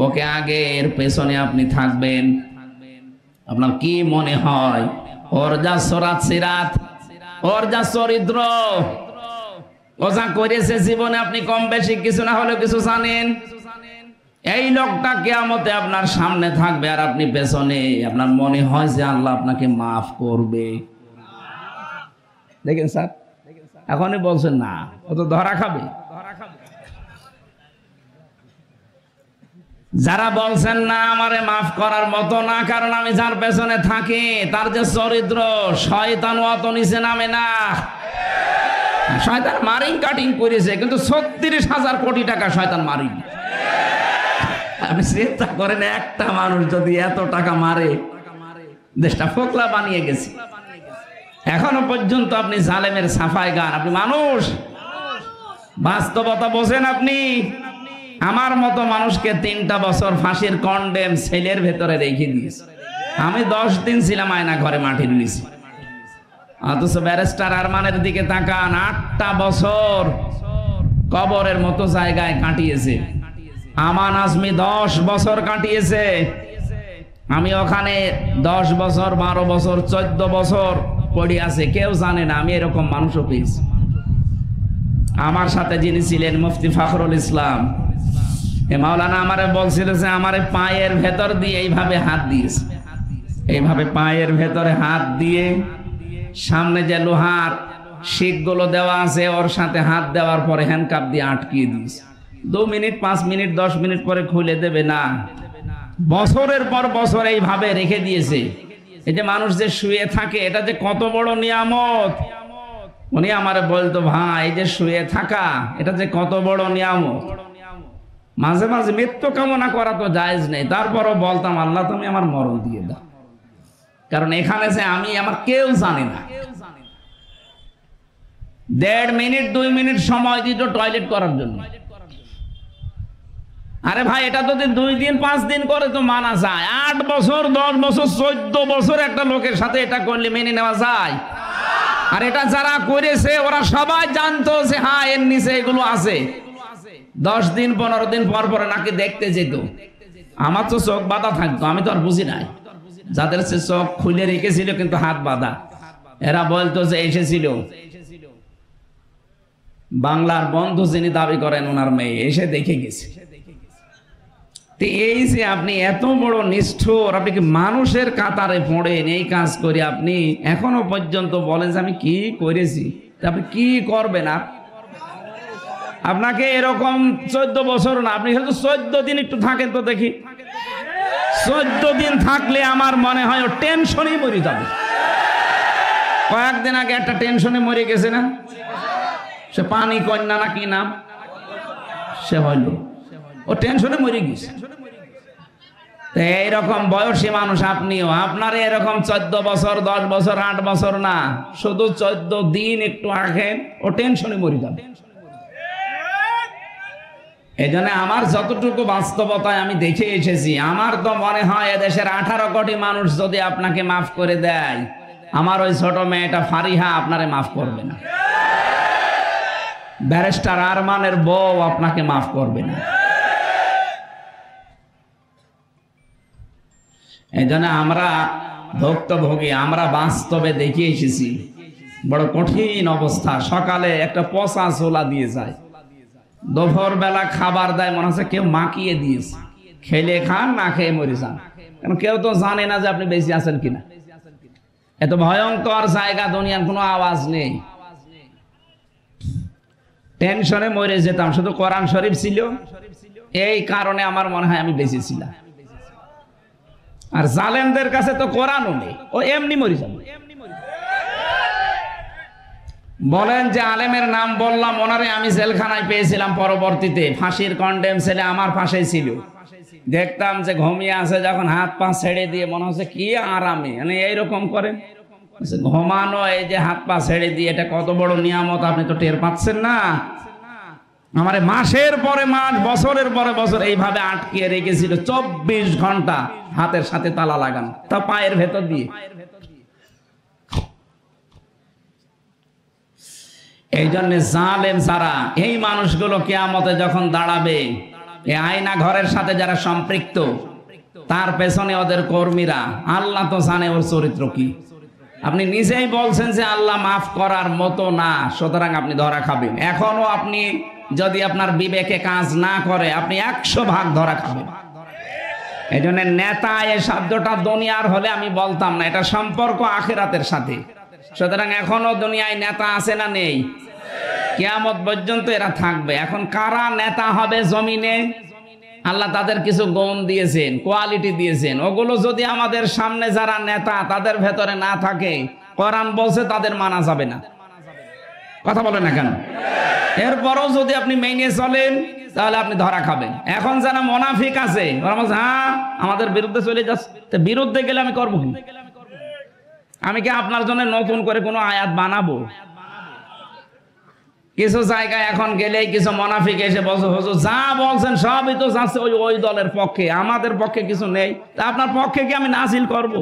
Speaker 1: ওকে আগে এর পেছনে আপনি থাকবেন, আপনার কি মনে হয় ওর যা সরাত সিরাত, ওর যা চরিত্র, ও যা করেছে জীবনে, আপনি কম বেশি কিছু না হলেও কিছু জানেন, এই লোকটা কিয়ামতে আপনার সামনে থাকবে আর আপনি পেছনে, আপনার মনে হয় যে আল্লাহ আপনাকে মাফ করবে? দেখেন স্যার, এখনই বলছেন না, ও তো ধরা খাবে। যারা বলছেন না আমারে মাফ করার মতো না, কারণ আমি যার পেছনে থাকি তার যে চরিত্র, শয়তান অত নিচে নামে না। শয়তান মারিং কাটিং করেছে, কিন্তু ৩৬,০০০ কোটি টাকা শয়তান মারি। আপনি চিন্তা করেন, একটা মানুষ যদি এত টাকা মারে, দেশটা ফোকলা বানিয়ে গেছে। এখনো পর্যন্ত আপনি জালেমের সাফাই গান। আপনি মানুষ, বাস্তবতা বোঝেন। আপনি আমার মতো মানুষকে ৩টা বছর ফাঁসির কন্ডেম সেলের ভেতরে রেখে দিয়েছে। আমি 10 দিন ছিলাম আয়না ঘরে মাটির নিচে। অথচ ব্যারিস্টার আরমানের দিকে তাকান, 8টা বছর কবরের মতো জায়গায় কাটিয়েছে। আমান আজমি 10 বছর কাটিয়েছে। আমি ওখানে 10 বছর, 12 বছর, 14 বছর পড়ে আছে, কেউ জানে না। আমি এরকম মানুষও পেয়েছি। আমার সাথে যিনি ছিলেন মুফতি ফখরুল ইসলাম, এ মাওলানা আমারে বলছিল যে আমারে পায়ের ভেতর দিয়ে এইভাবে হাত দিয়েছে, এইভাবে পায়ের ভেতরে হাত দিয়ে, সামনে যে লোহার শিকগুলো দেওয়া আছে ওর সাথে হাত দেওয়ার পরে হ্যান্ডকাপ দিয়ে আটকিয়ে দিয়েছে। 2 মিনিট, 5 মিনিট, 10 মিনিট পরে খুলে দেবে না। বছরের পর বছর এইভাবে রেখে দিয়েছে। এই যে মানুষ যে শুয়ে থাকে, এটা যে কত বড় নিয়ামত। উনি আমারে বলতো, ভাই এই যে শুয়ে থাকা, এটা যে কত বড় নিয়ামত। মাঝে মাঝে মৃত্যু কামনা করা তো জায়েজ নেই, তারপরও বলতাম আল্লাহ তুমি আমার মরণ দিয়ে দাও, কারণ এখানে যে আমি আমার কেউ জানি না। 1.5 মিনিট 2 মিনিট সময় দিত টয়লেট করার জন্য। আরে ভাই, এটা যদি 2 দিন 5 দিন করে তো মানা যায়। 8 বছর, 10 বছর, 14 বছর একটা লোকের সাথে এটা করলে মেনে নেওয়া যায়? আর এটা যারা করেছে ওরা সবাই জানতো যে হ্যাঁ এর নিচে এগুলো আছে। 10 দিন 15 দিন পর পরে নাকি দেখতে যেত। আমার তো চোখ বাঁধা থাকতো, আমি তো আর বুঝি নাই। যাদের সে চোখ খুলে রেখেছিল কিন্তু হাত বাঁধা, এরা বলতো যে এসেছিল বাংলার বন্ধু যিনি দাবি করেন ওনার মেয়ে, এসে দেখে গেছে। এই যে আপনি এত বড় নিষ্ঠুর, আপনি কি মানুষের কাতারে পড়েন? এই কাজ করে আপনি এখনো পর্যন্ত বলেন যে আমি কি করেছি, আপনি কি করবেন? আর আপনাকে এরকম 14 বছর না, আপনি হয়তো 14 দিন একটু থাকেন তো দেখি। 14 দিন থাকলে আমার মনে হয় ও টেনশনই মরে যাবে। কয়েকদিন আগে একটা টেনশনে মরে গেছে না? সে পানি কন্যা না কি নাম, সে হইল, ও টেনশনে মরে গেছে। এইরকম বয়সী মানুষ আপনিও, আপনার এরকম 14 বছর 10 বছর 8 বছর না, শুধু 14 দিন একটু আখেন, ও টেনশনে মরে যাবে। এই জন্য আমার যতটুকু বাস্তবতায় আমি দেখে এসেছি, আমার তো মনে হয় এদেশের 18 কোটি মানুষ যদি আপনাকে মাফ করে দেয়, আমার ওই ছোট মেয়েটা ফারিহা আপনারে মাফ করবে না, ব্যারিস্টার আরমানের বউ আপনাকে মাফ করবে না। এই জন্য আমরা ভুক্তভোগী, আমরা বাস্তবে দেখে এসেছি বড় কঠিন অবস্থা। সকালে একটা পচা ছোলা দিয়ে যায়, দুপুর বেলা খাবার দেয় মনে হচ্ছে কেউ মাখিয়ে দিয়েছে, খেলে খান না খেয়ে মরে যান, কারণ কেউ তো জানে না যে আপনি বেঁচে আছেন কিনা। এত ভয়ঙ্কর জায়গা, দুনিয়ার কোনো আওয়াজ নেই। টেনশনে মরে যেতাম, শুধু কোরআন শরীফ ছিল, এই কারণে আমার মনে হয় আমি বেঁচে ছিলাম। আর জালেমদের কাছে তো কোরআনও নেই, ও এমনি মরে যাবে। বলেন যে আলেমের নাম বললাম, ওনারে আমি জেলখানায় পেয়েছিলাম, পরবর্তীতে ফাঁসির কন্ডেম ছেলে আমার পাশেই ছিল। দেখতাম যে ঘুমিয়ে আছে, যখন হাত পা ছেড়ে দিয়ে মনে হচ্ছে কি আরামে, মানে এইরকম করেন ঘুমানো, এই যে হাত পা ছেড়ে দিয়ে, এটা কত বড় নিয়ামত, আপনি তো টের পাচ্ছেন না। আমারে মাসের পরে মাস, বছরের পরে বছর এইভাবে আটকিয়ে রেখেছিল, 24 ঘন্টা হাতের সাথে তালা লাগানো, তা পায়ের ভেতর দিয়ে। এই জন্য জালেম যারা, এই মানুষগুলো কিয়ামতে যখন দাঁড়াবে, এই আয়না ঘরের সাথে যারা সম্পৃক্ত, তার পেছনে ওদের কর্মীরা, আল্লাহ তো জানে ওর চরিত্র কি। আপনি নিজেই বলছেন যে আল্লাহ মাফ করার মতো না, সুতরাং আপনি ধরা খাবেন। এখনো আপনি যদি আপনার বিবেকে কাজ না করে, আপনি 100 ভাগ ধরা খাবেন। এই জন্য নেতা এই শব্দটা দুনিয়ার হলে আমি বলতাম না, এটা সম্পর্ক আখিরাতের সাথে। সুতরাং এখনো দুনিয়ায় নেতা আছে না নেই? কিয়ামত পর্যন্ত এরা থাকবে। এখন কারা নেতা হবে জমিনে, আল্লাহ তাদের কিছু গুণ দিয়েছেন, কোয়ালিটি দিয়েছেন, ওগুলো যদি আমাদের সামনে যারা নেতা তাদের ভেতরে না থাকে, কোরআন বলছে তাদের মানা যাবে না। কথা বলেন না কেন? এরপরও যদি আপনি মেনে চলেন, তাহলে আপনি ধরা খাবেন। এখন যারা মুনাফিক আছে, ওরা বলছে হ্যাঁ আমাদের বিরুদ্ধে চলে যাচ্ছে, বিরুদ্ধে গেলে আমি করবো কি? আমি কি আপনার জন্য নতুন করে কোনো আয়াত বানাবো? কিছু জায়গায় এখন গেলেই কিছু মুনাফিক এসে বলছে হুজুর যা বলছেন সবই তো যাচ্ছে ওই দলের পক্ষে, আমাদের পক্ষে কিছু নেই, তা আপনার পক্ষে কি আমি নাজিল করব?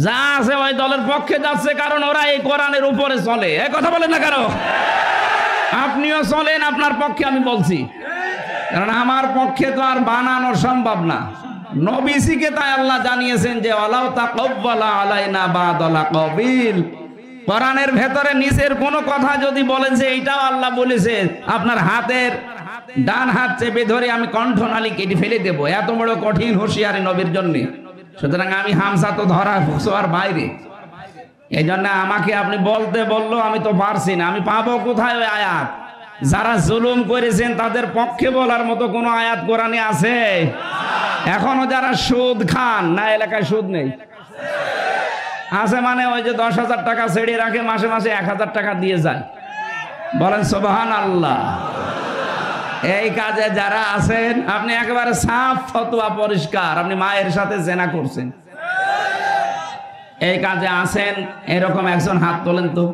Speaker 1: যা আছে ওই দলের পক্ষে যাচ্ছে, কারণ ওরা এই কোরআনের উপরে চলে। এই কথা বলেন না কারো, আপনিও চলেন আপনার পক্ষে, আমি বলছি, কারণ আমার পক্ষে তো আর বানানো সম্ভব না। নবীজিকে তাই আল্লাহ জানিয়েছেন যে ওয়ালাউ তাকাব্বালা আলাইনা বাদাল কবিল, কোরআনের ভেতরে নিচের কোন কথা যদি বলেন যে এইটাও আল্লাহ বলেছে, আপনার হাতের ডান হাত চেপে ধরে আমি কণ্ঠনালী কেটে ফেলে দেব। এত বড় কঠিন হুঁশিয়ারি নবীর জন্য। সুতরাং আমি হামসা তো ধরা ছোঁয়ার বাইরে। এই জন্য আমাকে আপনি বলতে বললো আমি তো পারছি না, আমি পাবো কোথায় ওই আয়াত? যারা জুলুম করেছেন তাদের পক্ষে বলার মতো কোনো আয়াত কোরআনে আছে? এখনো যারা সুদ খান, না এলাকায় সুদ নেই আছে, মানে ওই যে 10,000 টাকা ছেড়ে রাখে, মাসে মাসে 1,000 টাকা দিয়ে যায়, বলেন সুবহানাল্লাহ। এই কাজে যারা আছেন, আপনি একেবারে সাফ ফতোয়া পরিষ্কার, আপনি মায়ের সাথে জেনা করছেন, এই কাজে আছেন, এরকম একজন হাত তোলেন তো,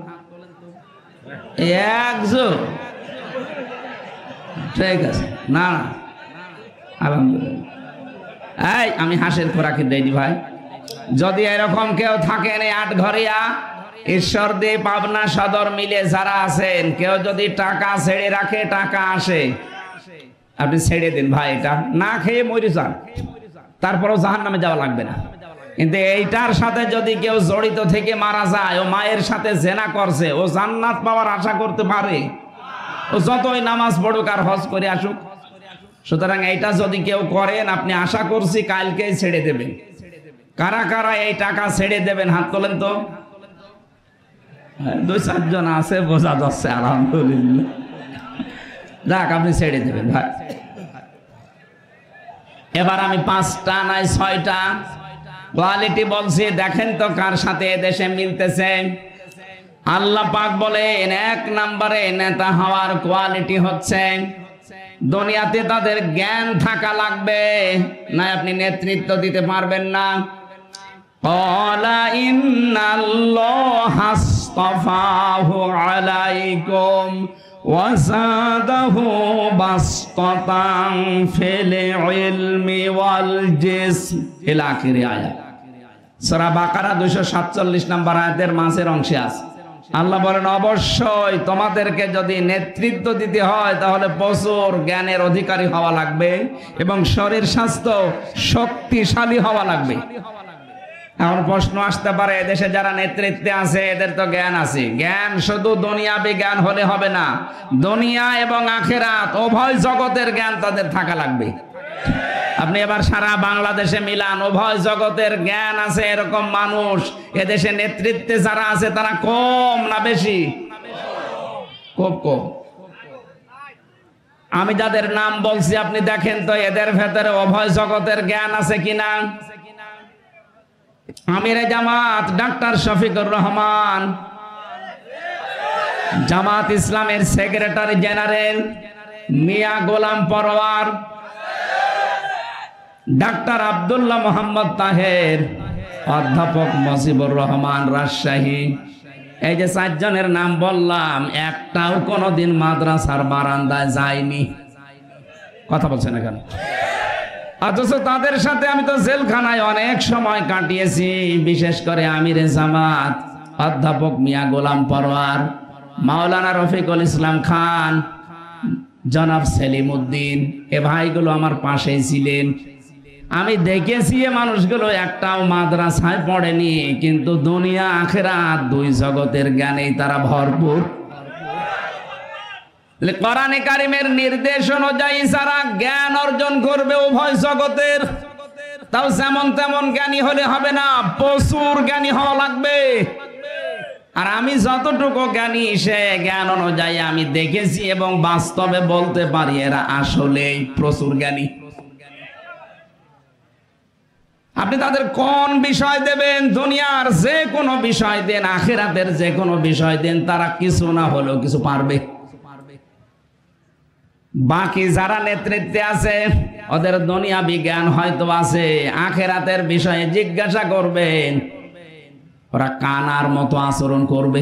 Speaker 1: একজন। ঠিক আছে, না না আলহামদুলিল্লাহ। এই আমি হাঁসের খোরাকি দেইনি ভাই। যদি এরকম কেউ থাকেন এই আটঘরিয়া, ঈশ্বরদী, পাবনা সদর মিলে যারা আছেন, কেউ যদি টাকা ছেড়ে রাখে, টাকা আসে, আপনি ছেড়ে দিন ভাই, এটা না খেয়ে মরে যান, তারপরও জাহান্নামে যাওয়া লাগবে না। কিন্তু এইটার সাথে যদি কেউ জড়িত থেকে মারা যায়, ও মায়ের সাথে জেনা করছে, ও জান্নাত পাওয়ার আশা করতে পারে? ও যতই নামাজ পড়ুক আর হজ করে আসুক। সুতরাং এইটা যদি কেউ করেন, আপনি আশা করছি কালকেই ছেড়ে দেবেন। কারা কারা এই টাকা ছেড়ে দেবেন হাত তোলেন তো। 2-4 জন আছে, বোঝা যাচ্ছে, আলহামদুলিল্লাহ। যাক, আপনি ছেড়ে দেবেন ভাই। এবার আমি 5টা নাই 6টা কোয়ালিটি বলছি, দেখেন তো কার সাথে এদেশে মিলতেছে। আল্লাহ পাক বলেন 1 নম্বরে নেতা হওয়ার কোয়ালিটি হচ্ছে দুনিয়াতে তাদের জ্ঞান থাকা লাগবে, না আপনি নেতৃত্ব দিতে পারবেন না। ক্বালা ইন্নাল্লাহা আসতাফাহু আলাইকুম ওয়া যাদাহু বাসতাতান ফিল ইলমি ওয়াল জিসম ইলা আখিরি আয়াত। সূরা বাকারা 247 নম্বর আয়াতের মাঝের অংশে আছে। আল্লাহ বলেন অবশ্যই তোমাদেরকে যদি নেতৃত্ব দিতে হয় তাহলে প্রচুর জ্ঞানের অধিকারী হওয়া লাগবে এবং শরীর স্বাস্থ্য শক্তিশালী হওয়া লাগবে। এখন প্রশ্ন আসতে পারে, দেশে যারা নেতৃত্বে আছে এদের তো জ্ঞান আছে, জ্ঞান শুধু দুনিয়াবি জ্ঞান হলে হবে না, দুনিয়া এবং আখিরাত উভয় জগতের জ্ঞান তাদের থাকা লাগবে। আপনি এবার সারা বাংলাদেশে মিলান, উভয় জগতের জ্ঞান আছে এরকম মানুষ এদেশে নেতৃত্বে যারা আছে তারা কম না বেশি? খুব কম। আমি যাদের নাম বলছি আপনি দেখেন তো এদের ভেতরে উভয় জগতের জ্ঞান আছে কিনা। আমিরে জামাত ডাক্তার শফিকুর রহমান, জামাত ইসলামের সেক্রেটারি জেনারেল মিয়া গোলাম পরওয়ার, ডাক্তার আব্দুল্লাহ মোহাম্মদ তাহের, অধ্যাপক মুজিবুর রহমান রাজশাহী, এই যে 4 জনের নাম বললাম একটাও কোনোদিন মাদ্রাসার বারান্দায় যায়নি। কথা বলছেন না কেন? অথচ তাদের সাথে আমি তো জেলখানায় অনেক সময় কাটিয়েছি। বিশেষ করে আমিরে জামাত অধ্যাপক মিয়া গোলাম পরওয়ার, মাওলানা রফিকুল ইসলাম খান, জনাব সেলিম উদ্দিন, এ ভাইগুলো আমার পাশেই ছিলেন। আমি দেখেছি এ মানুষগুলো একটাও মাদ্রাসায় পড়েনি, কিন্তু দুনিয়া আখিরাত 2 জগতের জ্ঞানেই তারা ভরপুর। কোরআনে কারিমের নির্দেশ অনুযায়ী যারা জ্ঞান অর্জন করবে উভয় জগতের, তাও যেমন তেমন জ্ঞানী হলে হবে না, প্রচুর জ্ঞানী হওয়া লাগবে। আর আমি যতটুকু জ্ঞানী সে জ্ঞান অনুযায়ী আমি দেখেছি এবং বাস্তবে বলতে পারি এরা আসলেই প্রচুর জ্ঞানী। আপনি তাদের কোন বিষয় দেবেন, দুনিয়ার যে কোনো বিষয় দেন, আখিরাতের যে কোনো বিষয় দেন, তারা কিছু না হলেও কিছু পারবে। বাকি যারা নেতৃত্বে আছে ওদের দুনিয়াবি জ্ঞান হয়তো আছে, আখিরাতের বিষয়ে জিজ্ঞাসা করবেন ওরা কানার মতো আচরণ করবে।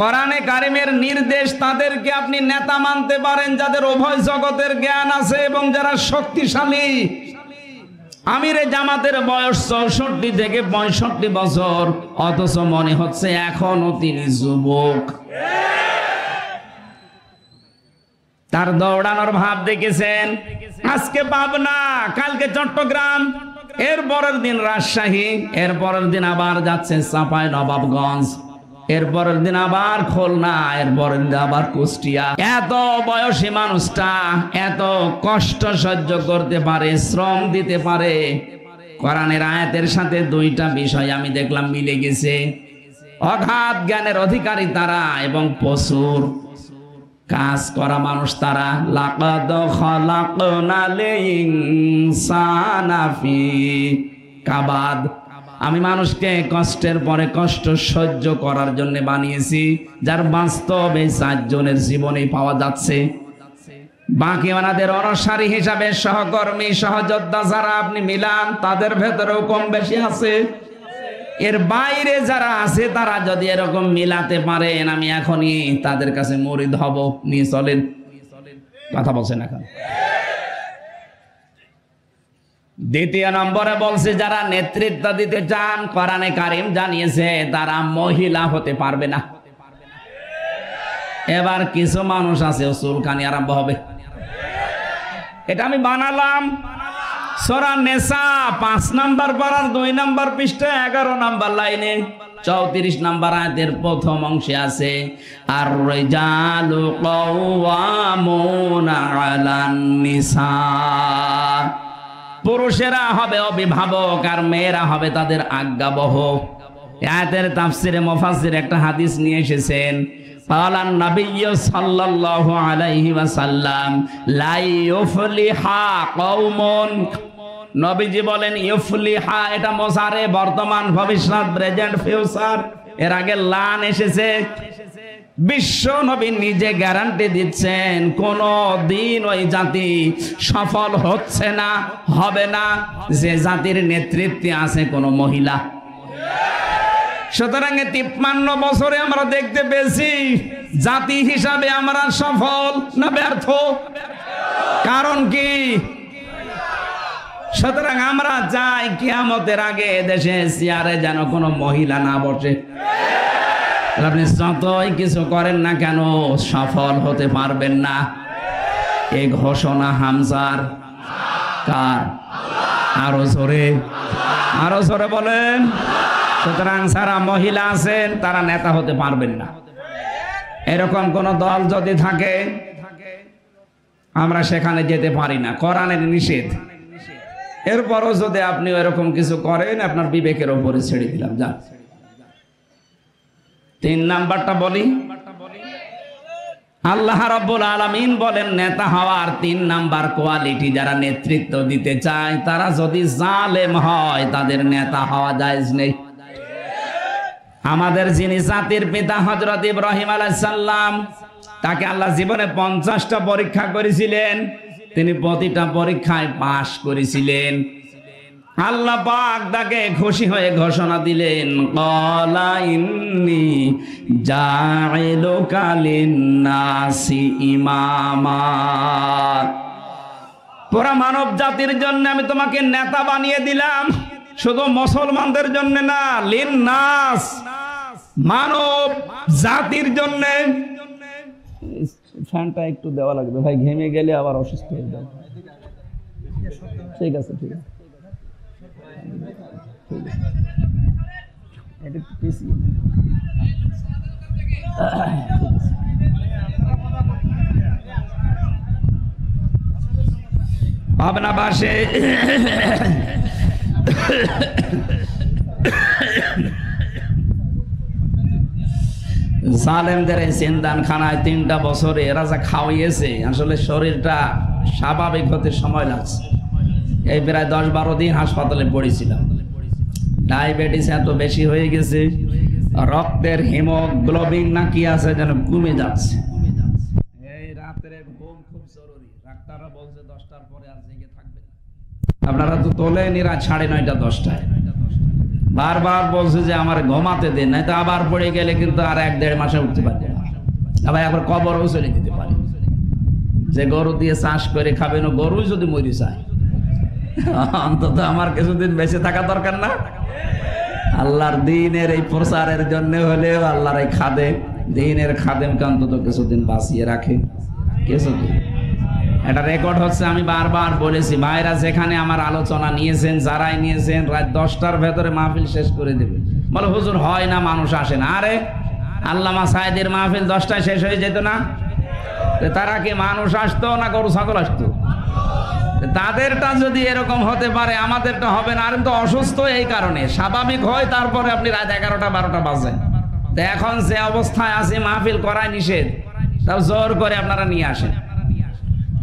Speaker 1: কোরআনে কারিমের নির্দেশ তাদেরকে আপনি নেতা মানতে পারেন যাদের উভয় জগতের জ্ঞান আছে এবং যারা শক্তিশালী। আমিরে জামাতের বয়স 64 থেকে 65 বছর, অথচ মনে হচ্ছে এখনো তিনি যুবক। তার দৌড়ানোর ভাব দেখেছেন। আজকে পাবনা, কালকে চট্টগ্রাম, এর পরের দিন রাজশাহী, এর পরের দিন আবার যাচ্ছে চাঁপাই নবাবগঞ্জ, এর পরের দিন আবার খুলনা, এর পরের দিন আবার কুষ্টিয়া। এত বয়সী মানুষটা এত কষ্ট সহ্য করতে পারে, শ্রম দিতে পারে। কোরআনের আয়াতের সাথে 2টা বিষয় আমি দেখলাম মিলে গেছে। অগাধ জ্ঞানের অধিকারী তারা এবং প্রচুর কাজ করা মানুষ তারা। লাকাদ খালাকনাল ইনসানা ফি কাবাদ, আমি মানুষকে কষ্টের পরে কষ্ট সহ্য করার জন্য বানিয়েছি, যার বাস্তবে 4 জনের জীবনে পাওয়া যাচ্ছে। বাকি ওনাদের অনুসারী হিসাবে সহকর্মী সহযোদ্ধা যারা আপনি মিলান তাদের ভেতরেও কম বেশি আছে। এর বাইরে যারা আছে তারা যদি এরকম মিলাতে পারেন আমি এখনই তাদের কাছে মুরিদ হব, নিয়ে চলেন। কথা বলছেন এখন। 2 নম্বরে বলছে যারা নেতৃত্ব দিতে চান, কোরআনে কারিম জানিয়েছে তারা মহিলা হতে পারবে না। এবার কিছু মানুষ আছে চুলকানি আরম্ভ হবে, এটা আমি বানালাম। সূরা নিসা 5 নম্বর পারার 2 নম্বর পৃষ্ঠায় 11 নম্বর লাইনে 34 নম্বর আয়াতের প্রথম অংশে আছে আর রিজালু কাওয়ামুনা আলান নিসা, পুরুষেরা হবে অভিভাবক আর মেয়েরা হবে তাদের আজ্ঞাবহ। আয়াতের তাফসিরে মুফাসসির একটা হাদিস নিয়ে এসেছেন, ক্বালান নবিয়্যু সাল্লাল্লাহু আলাইহি ওয়াসাল্লাম লা ইউফলিহা কওমুন, নবীজি বলেন ইউফলিহা এটা মুজারে, বর্তমান ভবিষ্যৎ প্রেজেন্ট ফিউচার। এর আগে লান এসেছে। বিশ্ব নবী নিজে গ্যারান্টি দিচ্ছেন কোন দিন ওই জাতি সফল হচ্ছে না, হবে না, যে জাতির নেতৃত্বে আছে কোন মহিলা। সুতরাং 53 বছরে আমরা দেখতে পেয়েছি জাতি হিসাবে আমরা সফল না ব্যর্থ? কারণ কি? সুতরাং আমরা চাই কিয়ামতের আগে দেশে চেয়ারে যেন কোনো মহিলা না বসে। আপনি যতই কিছু করেন না কেন সফল হতে পারবেন না। এই ঘোষণা হামজার কার? আরো জোরে বলেন। সুতরাং যারা মহিলা আছেন তারা নেতা হতে পারবেন না। এরকম কোন দল যদি থাকে আমরা সেখানে যেতে পারি না, কোরআনের নিষেধ। এরপরও যদি আপনি এরকম কিছু করেন আপনার বিবেকের উপরে ছেড়ে দিলাম। যান 3 নাম্বারটা বলি। আল্লাহ রাব্বুল আলামিন বলেন নেতা হওয়ার 3 নাম্বার কোয়ালিটি, যারা নেতৃত্ব দিতে চায় তারা যদি জালেম হয় তাদের নেতা হওয়া জায়েজ নেই। আমাদের যিনি জাতির পিতা হযরত ইব্রাহিম আলাইহিস সালাম, তাকে আল্লাহ জীবনে 50টা পরীক্ষা করেছিলেন, তিনি প্রতিটা পরীক্ষায় পাশ করেছিলেন। আল্লাহ পাক তাকে খুশি হয়ে ঘোষণা দিলেন, ক্বালা ইন্নী জাইলুকা লিন্নাসি ইমামা, পুরা মানব জাতির জন্য আমি তোমাকে নেতা বানিয়ে দিলাম। শুধু মুসলমানদের জন্য না, লিন্নাস, মানব জাতির জন্য। ফ্যানটা একটু দেওয়া লাগবে ভাই, ঘেমে গেলে আবার অসুস্থ হয়ে যাবে। ঠিক আছে, ঠিক আছে, এটা পিছিয়ে ভাবনা বাসে জালেমদের এই সিন্দান খানায় 3টা বছরে এরা যা খাওয়াইয়েছে, আসলে শরীরটা স্বাভাবিক হতে সময় লাগছে। এই প্রায় 10-12 দিন হাসপাতালে পড়েছিলাম। ডায়াবেটিস এত বেশি হয়ে গেছে, রক্তের হিমোগ্লোবিন না কি আছে যেন কমে যাচ্ছে। এই রাতের ঘুম খুব জরুরি। ডাক্তাররা বলছে 10টার পরে আর জেগে থাকবে না। আপনারা তো তোলেন রাত 9:30 10টায়। বারবার বলছে যে আমার ঘুমাতে দেন, নাই তো আবার পড়ে গেলে কিন্তু আর 1-1.5 মাসে উঠতে পারবে না। আবার একবার কবরও চলে যেতে পারে। যে গরু দিয়ে চাষ করে খাবেন, গরুই যদি মরে যায়, অন্তত আমার কিছুদিন বেঁচে থাকা দরকার না? আল্লাহর দ্বীনের এই প্রচারের জন্য হলেও আল্লাহর এই খাদেম, দ্বীনের খাদেমকে অন্তত কিছুদিন বাঁচিয়ে রাখে। কিছুদিন এটা রেকর্ড হচ্ছে। আমি বারবার বলেছি ভাইরা যেখানে আমার আলোচনা নিয়েছেন, যারাই নিয়েছেন, রাত 10টার ভেতরে মাহফিল শেষ করে দেবে। বলে হুজুর হয় না, মানুষ আসে না। আরে আল্লামা সাইদের মাহফিল 10টায় শেষ হয়ে যেত না? তারা কি মানুষ আসতো না গরু ছাগল আসতো? তাদেরটা যদি এরকম হতে পারে আমাদেরটা হবে না। আর তো অসুস্থ এই কারণে, স্বাভাবিক হয় তারপরে আপনি রাত 11টা-12টা বাজে। তো এখন যে অবস্থায় আছে মাহফিল করায় নিষেধ, তাও জোর করে আপনারা নিয়ে আসেন।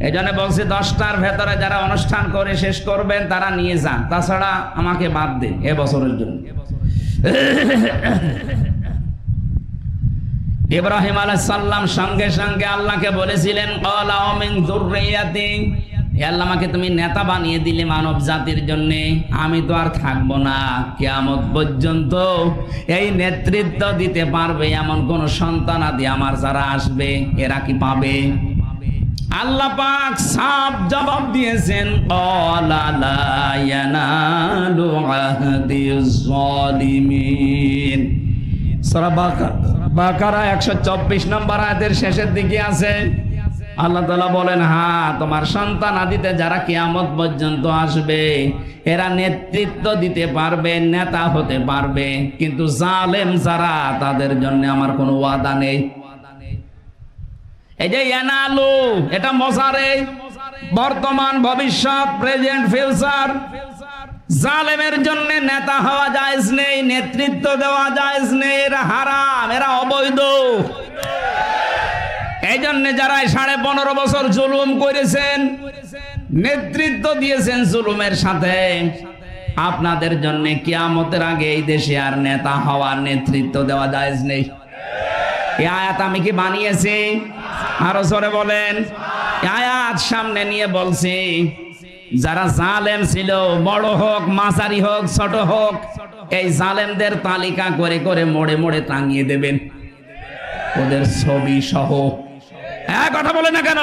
Speaker 1: এই জন্য বলছি 10টার ভেতরে যারা অনুষ্ঠান করে শেষ করবেন তারা নিয়ে যান, তাছাড়া আমাকে বাদ দিন এবছরের জন্য। ইব্রাহিম আলাইহিস সালাম সঙ্গে সঙ্গে আল্লাহকে বলেছিলেন, ক্বালা মিন যুররিয়াতি, হে আল্লাহ আমাকে তুমি নেতা বানিয়ে দিলে মানব জাতির জন্য, আমি তো আর থাকবো না। কিয়ামত পর্যন্ত এই নেতৃত্ব দিতে পারবে এমন কোন সন্তানাদি আমার যারা আসবে এরা কি পাবে? আল্লাহ পাক সাফ জবাব দিয়েছেন, ক্বালা লা ইয়ানালু আহদিজ জালিমিন। সূরা বাকারা 124 নম্বর আয়াতের শেষের দিকে আছে। আল্লাহ তাআলা বলেন, হ্যাঁ তোমার সন্তান আদিতে যারা কিয়ামত পর্যন্ত আসবে এরা নেতৃত্ব দিতে পারবে, নেতা হতে পারবে, কিন্তু জালেম যারা তাদের জন্য আমার কোনো ওয়াদা নেই। এই যে ইয়ানালু, এটা মজারে, বর্তমান, ভবিষ্যৎ, প্রেজেন্ট, ফিউচার। জালেমের জন্য নেতা হওয়া জায়েজ নেই, নেতৃত্ব দেওয়া জায়েজ নেই, এরা হারাম, এরা অবৈধ। এই জন্য যারা 15.5 বছর জুলুম করেছেন, নেতৃত্ব দিয়েছেন জুলুমের সাথে, আপনাদের জন্য কিয়ামতের আগে এই দেশে আর নেতা হওয়ার নেতৃত্ব দেওয়া জায়েজ নেই। এই আয়াত আমি কি বানিয়েছি? আরো জোরে বলেন। এই আয়াত সামনে নিয়ে বলছি, যারা জালেম ছিল, বড় হোক মাঝারি হোক ছোট হোক, এই জালেমদের তালিকা করে করে মোড়ে মোড়ে টাঙিয়ে দেবেন, ওদের ছবি সহ। এক কথা বলে না কেন?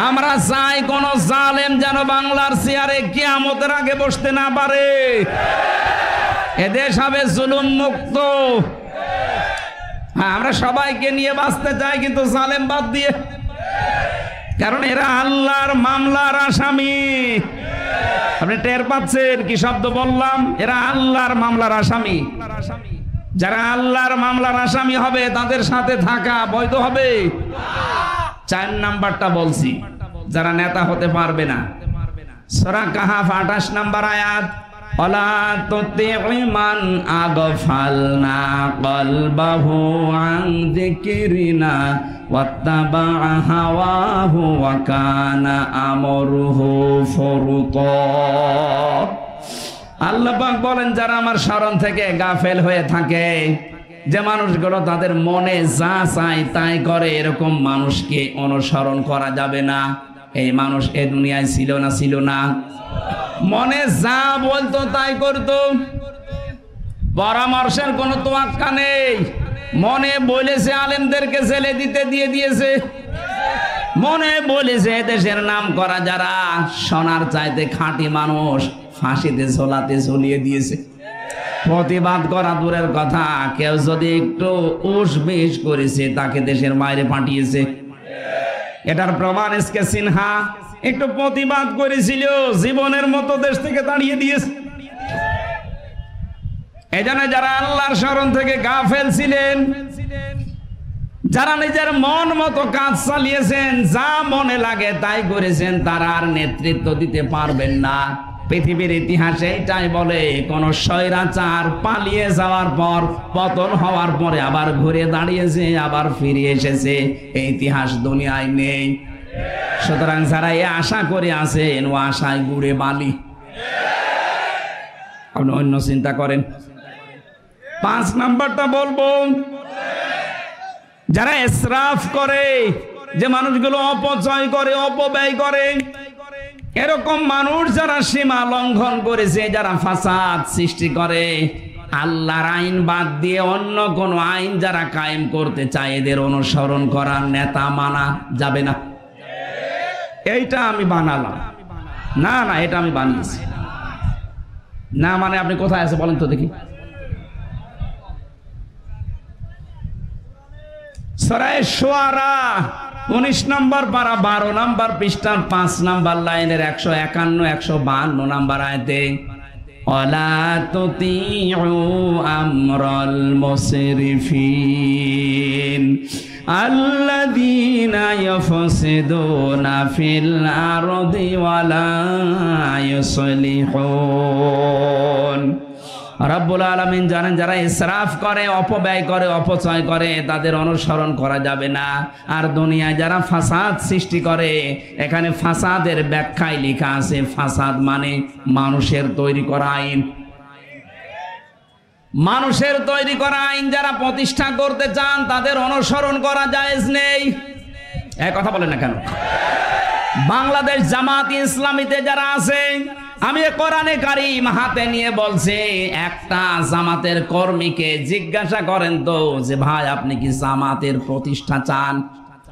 Speaker 1: আমরা চাই কোন জালেম যেন বাংলার চেয়ারে কিয়ামতের আগে বসতে না পারে। এদেশ হবে জুলুম মুক্ত। হ্যাঁ, আমরা সবাইকে নিয়ে বাঁচতে চাই, কিন্তু জালেম বাদ দিয়ে, কারণ এরা আল্লাহর মামলার আসামি। আপনি টের পাচ্ছেন কি শব্দ বললাম? এরা আল্লাহর মামলার আসামি। যারা আল্লাহর মামলার আসামি হবে তাদের সাথে থাকা বৈধ হবে। 4 নাম্বারটা বলছি, যারা নেতা হতে পারবে না। সূরা কাহাফ 28 নাম্বার আয়াত, ওয়ালা তুতিউ মান আগফালনা কলবাহু আন যিকরিনা ওয়াত্তাবা হাওয়াহু ওয়া কানা আমরুহু ফুরতা। আল্লাহ পাক বলেন, যারা আমার স্মরণ থেকে গাফেল হয়ে থাকে, যে মানুষগুলো তাদের মনে যা চায় তাই করে, এরকম মানুষকে অনুসরণ করা যাবে না। এই মানুষ এ দুনিয়ায় ছিল না? ছিল না? মনে যা বলতো তাই করতো, পরামর্শের কোনো তোয়াক্কা নেই। মনে বলেছে আলেমদেরকে জেলে দিয়ে দিয়েছে, মনে বলেছে দেশের নাম করা যারা সোনার চাইতে খাঁটি মানুষ ফাঁসিতে ঝোলাতে ঝুলিয়ে দিয়েছে। প্রতিবাদ করা দূরের কথা, কেউ যদি একটু উসবিস করেছে তাকে দেশের বাইরে পাঠিয়েছে। এটার প্রমাণ এসকে সিনহা একটু প্রতিবাদ করেছিল, জীবনের মতো দেশ থেকে তাড়িয়ে দিয়েছে। এজন্য যারা আল্লাহর শরণ থেকে গাফেল ছিলেন, যারা নিজের মন মতো কাজ চালিয়েছেন, যা মনে লাগে তাই করেছেন, তারা আর নেতৃত্ব দিতে পারবেন না। পৃথিবীর ইতিহাসে এটাই বলে, কোন স্বৈরাচার পালিয়ে যাওয়ার পর, পতন হওয়ার পরে আবার ঘুরে দাঁড়িয়েছে, আবার ফিরে এসেছে। এই ইতিহাস দুনিয়ায় নেই। সুতরাং যারা এ আশা করে আছেন, ও আশায় গুড়ে বালি। আপনি অন্য চিন্তা করেন। 5 নাম্বারটা বলবো, যারা ইসরাফ করে, যে মানুষগুলো অপচয় করে, অপব্যয় করে, এরকম মানুষ যারা সীমা লঙ্ঘন করেছে, যারা ফাসাদ সৃষ্টি করে, আল্লাহর আইন বাদ দিয়ে অন্য কোন আইন যারা কায়েম করতে চায়, এদের অনুসরণ করা, নেতা মানা যাবে না। এইটা আমি বানালাম না, না এটা আমি বানিয়েছি না। মানে আপনি কোথায় আছে বলেন তো দেখি। সূরা শুআরা 19 নম্বর পারা 12 নম্বর পৃষ্ঠার 5 নম্বর লাইনের 151 152 নম্বর আয়াতে, ওয়ালা তুতিউ আমরাল মুসরিফিন আল্লাযীনা ইয়াফসিদুনা ফিল আরদি ওয়ালা ইউসলিহুন। রব্বুল আলামিন জানেন, যারা ইসরাফ করে, অপব্যয় করে, অপচয় করে, তাদের অনুসরণ করা যাবে না। আর দুনিয়ায় যারা ফাসাদ সৃষ্টি করে, এখানে ফাসাদের ব্যাখ্যায় লেখা আছে, ফাসাদ মানে মানুষের তৈরি করা আইন। মানুষের তৈরি করা আইন যারা প্রতিষ্ঠা করতে চান, তাদের অনুসরণ করা জায়েজ নেই। এই কথা বলেন না কেন? বাংলাদেশ জামাত ইসলামীতে যারা আছে, আমি কোরআনে কারীম হাতে নিয়ে বলছি, একটা জামাতের কর্মীকে জিজ্ঞাসা করেন তো যে ভাই আপনি কি জামাতের প্রতিষ্ঠা চান?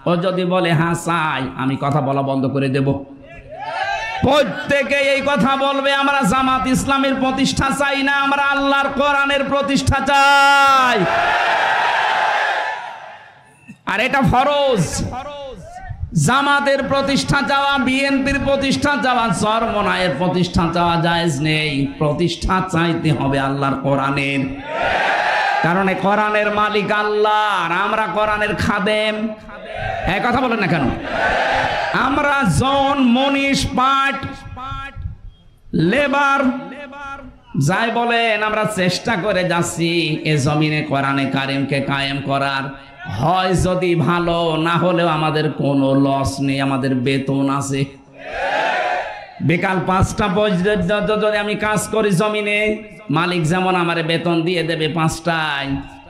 Speaker 1: ও যদি বলে হ্যাঁ চাই, আমি কথা বলা বন্ধ করে দেব। প্রত্যেকে এই কথা বলবে, আমরা জামাত ইসলামের প্রতিষ্ঠা চাই না, আমরা আল্লাহর কোরআনের প্রতিষ্ঠা চাই। আর এটা ফরজ। জামাতের প্রতিষ্ঠা চাওয়া, বিএনপির প্রতিষ্ঠা চাওয়া, চরমনায়ের প্রতিষ্ঠা চাওয়া জায়েজ নেই। প্রতিষ্ঠা চাইতে হবে আল্লাহর কোরআনের, কারণ এই কোরআনের মালিক আল্লাহ, আর আমরা কোরআনের খাদেম। এই কথা বলেন না কেন? আমরা জন, মনীষ, পাট, লেবার যাই বলেন, আমরা চেষ্টা করে যাচ্ছি এ জমিনে কোরআনে কারিমকে কায়েম করার। হয় যদি ভালো, না হলেও আমাদের কোনো লস নেই, আমাদের বেতন আছে। বিকাল 5টা পর্যন্ত যদি আমি কাজ করি জমিনে, মালিক যেমন আমার বেতন দিয়ে দেবে 5টায়।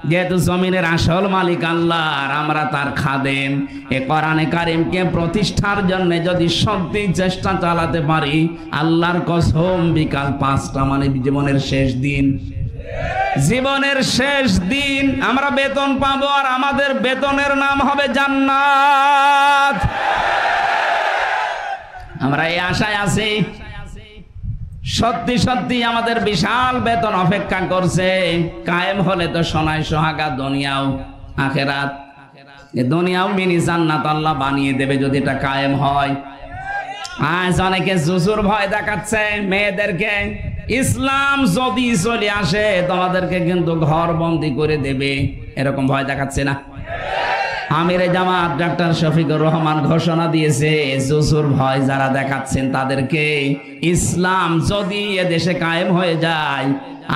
Speaker 1: যেহেতু জমিনের আসল মালিক আল্লাহ আর আমরা তার খাদেম, এ কোরআনে কারিমকে প্রতিষ্ঠার জন্য যদি সত্যি চেষ্টা চালাতে পারি, আল্লাহর কসম বিকাল 5টা মানে জীবনের শেষ দিন, জীবনের শেষ দিন আমরা বেতন পাবো, আর আমাদের বেতনের নাম হবে জান্নাত। আমরা এই আশায় আছি। সত্যি সত্যি আমাদের বিশাল বেতন অপেক্ষা করছে। কায়েম হলে তো সোনায় সোহাগা দুনিয়াও আখেরাত। দুনিয়াও মিনি জান্নাত আল্লাহ বানিয়ে দেবে যদি এটা কায়েম হয়। আজ অনেকে জুজুর ভয় দেখাচ্ছে মেয়েদেরকে, ইসলাম যদি চলে আসে তোমাদেরকে কিন্তু ঘর বন্দি করে দেবে, এরকম ভয় দেখাচ্ছে না? আমিরে জামাত ডাক্তার শফিকুর রহমান ঘোষণা দিয়েছে, জুজুর ভয় যারা দেখাচ্ছেন তাদেরকে ইসলাম যদি এদেশে কায়েম হয়ে যায়,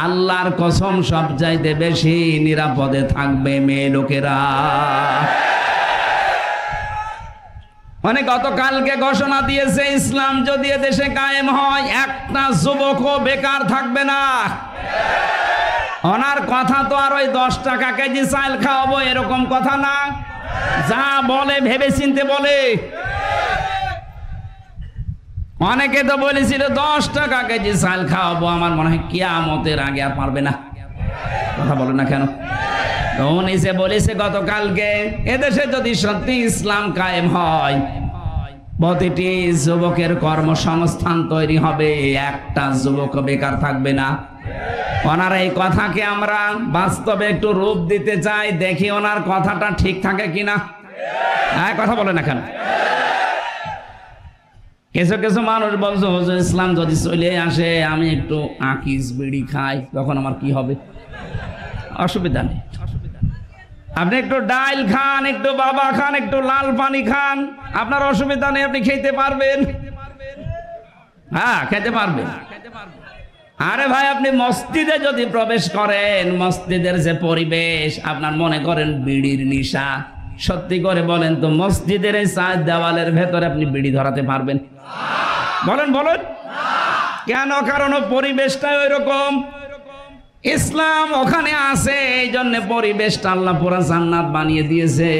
Speaker 1: আল্লাহর কসম সবচাইতে বেশি নিরাপদে থাকবে মেয়ে লোকেরা। মানে গতকালকে ঘোষণা দিয়েছে, ইসলাম যদি এদেশে কায়েম হয় একটা যুবকও বেকার থাকবে না। ওনার কথা তো আর ওই 10 টাকা কেজি চাল খাওয়াবো এরকম কথা না, যা বলে ভেবে চিনতে বলে। অনেকে তো বলেছিল 10 টাকা কেজি চাল খাওয়াবো, আমার মনে হয় কিয়ামতের আগে আর পারবে না। কথা বলে না কেন? উনি যে বলেছে গতকালকে, এদেশে যদি সত্যি ইসলাম কায়েম হয়, প্রতিটি যুবকের কর্মসংস্থান তৈরি হবে, একটা যুবক বেকার থাকবে না। ওনার এই কথাকে আমরা বাস্তবে একটু রূপ দিতে চাই, দেখি ওনার কথাটা ঠিক থাকে কিনা। হ্যাঁ, কথা বলে না কেন? কিছু কিছু মানুষ বলছে, হুজুর ইসলাম যদি চলে আসে আমি একটু আকিস বিড়ি খাই, তখন আমার কি হবে? অসুবিধা নেই, আপনি একটু ডাল খান, একটু বাবা খান, একটু লাল পানি খান, আপনার অসুবিধা নেই, আপনি খেতে পারবেন। হ্যাঁ, খেতে পারবেন। আরে ভাই, আপনি মসজিদে যদি প্রবেশ করেন, মসজিদের যে পরিবেশ, আপনার মনে করেন বিড়ির নেশা, সত্যি করে বলেন তো মসজিদের এই 4 দেওয়ালের ভেতরে আপনি বিড়ি ধরাতে পারবেন? বলেন বলেন। কেন? কারণ পরিবেশটা ওই রকম। ইসলাম ওখানে আছে, এই জন্য পরিবেশটা আল্লাহ পুরা জান্নাত বানিয়ে দিয়েছে।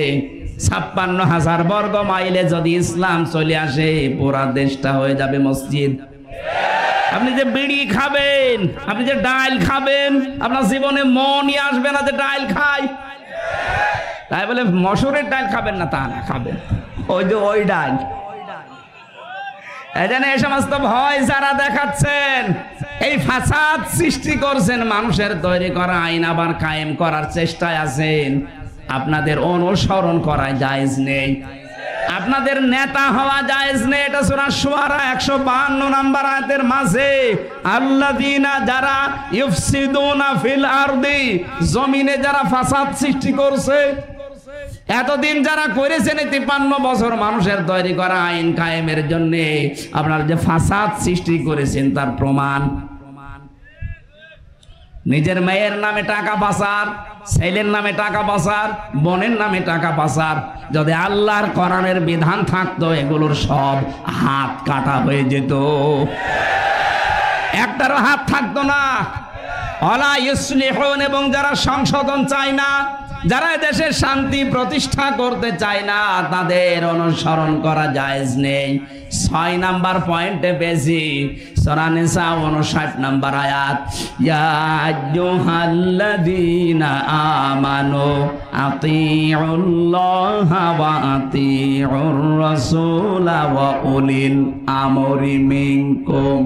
Speaker 1: 56,000 বর্গ মাইলে যদি ইসলাম চলে আসে, পুরা দেশটা হয়ে যাবে মসজিদ। আপনি যে বিড়ি খাবেন, আপনি যে ডাল খাবেন, আপনার জীবনে মনই আসবে না যে ডাল খাই। তাই বলে মসুরের ডাল খাবেন না তা না, খাবেন ওই যে ওই ডাল। এই জন্য এই সমস্ত ভয় যারা দেখাচ্ছেন, এই ফাসাদ সৃষ্টি করছেন, মানুষের তৈরি করা আইন আবার কায়েম করার চেষ্টায় আছেন, আপনাদের অনুসরণ করা জায়েজ নেই, আপনাদের নেতা হওয়া জায়েজ নেই। এটা সূরা শুআরা 152 নম্বর আয়াতের মাঝে, আল্লাযীনা যারা ইফসিদুনা ফিল আরদি, জমিনে যারা ফাসাদ সৃষ্টি করছে, এতদিন যারা করেছেন 53 বছর মানুষের তৈরি করা আইন কায়েমের জন্য, আপনারা যে ফাসাদ সৃষ্টি করেছেন তার প্রমাণ। নিজের মেয়ের নামে টাকা পাচার, ছেলের নামে টাকা পাচার, বোনের নামে টাকা পাচার, যদি আল্লাহর কোরআনের বিধান থাকতো এগুলোর সব হাত কাটা হয়ে যেত, একটারও হাত থাকতো না। ওয়ালা ইউসলিহুন, এবং যারা সংশোধন চায় না, যারা দেশের শান্তি প্রতিষ্ঠা করতে চায় না, তাদের অনুসরণ করা জায়েজ নেই। 6 নাম্বার পয়েন্টে পেয়েছি, সূরা নিসা 59 নাম্বার আয়াত, ইয়া আইয়ুহাল্লাযীনা আমানু আতিউল্লাহা ওয়া আতিউর রাসূলা ওয়া উলিল আমরি মিনকুম।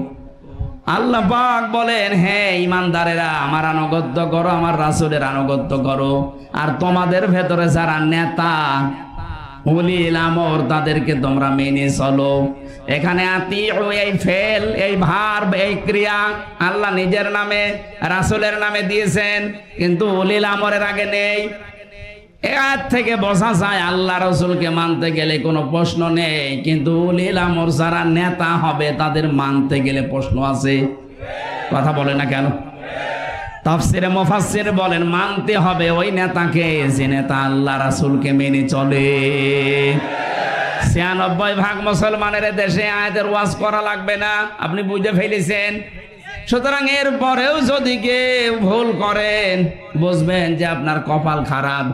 Speaker 1: আল্লাহ পাক বলেন, হে ইমানদারেরা, আমার আনুগত্য করো, আমার রাসূলের আনুগত্য করো, আর তোমাদের ভেতরে যারা নেতা উলিল আমর, তাদেরকে তোমরা মেনে চলো। এখানে আতিউ, এই ফেল, এই ভার্ব, এই ক্রিয়া আল্লাহ নিজের নামে রাসূলের নামে দিয়েছেন, কিন্তু উলিল আমরের আগে নেই। এর থেকে বোঝা যায় আল্লাহ রাসূলকে মানতে গেলে কোনো প্রশ্ন নেই, কিন্তু উলিল আমর যারা নেতা হবে তাদের মানতে গেলে প্রশ্ন আছে। কথা বলে না কেন? তাফসিরে মুফাসসির বলেন, মানতে হবে ওই নেতাকে যে নেতা আল্লাহ রাসূলকে মেনে চলে। 96% মুসলমানের দেশে আয়াতের ওয়াজ করা লাগবে না, আপনি বুঝে ফেলেছেন। সুতরাং এর পরেও যদি কেউ ভুল করেন বুঝবেন যে আপনার কপাল খারাপ।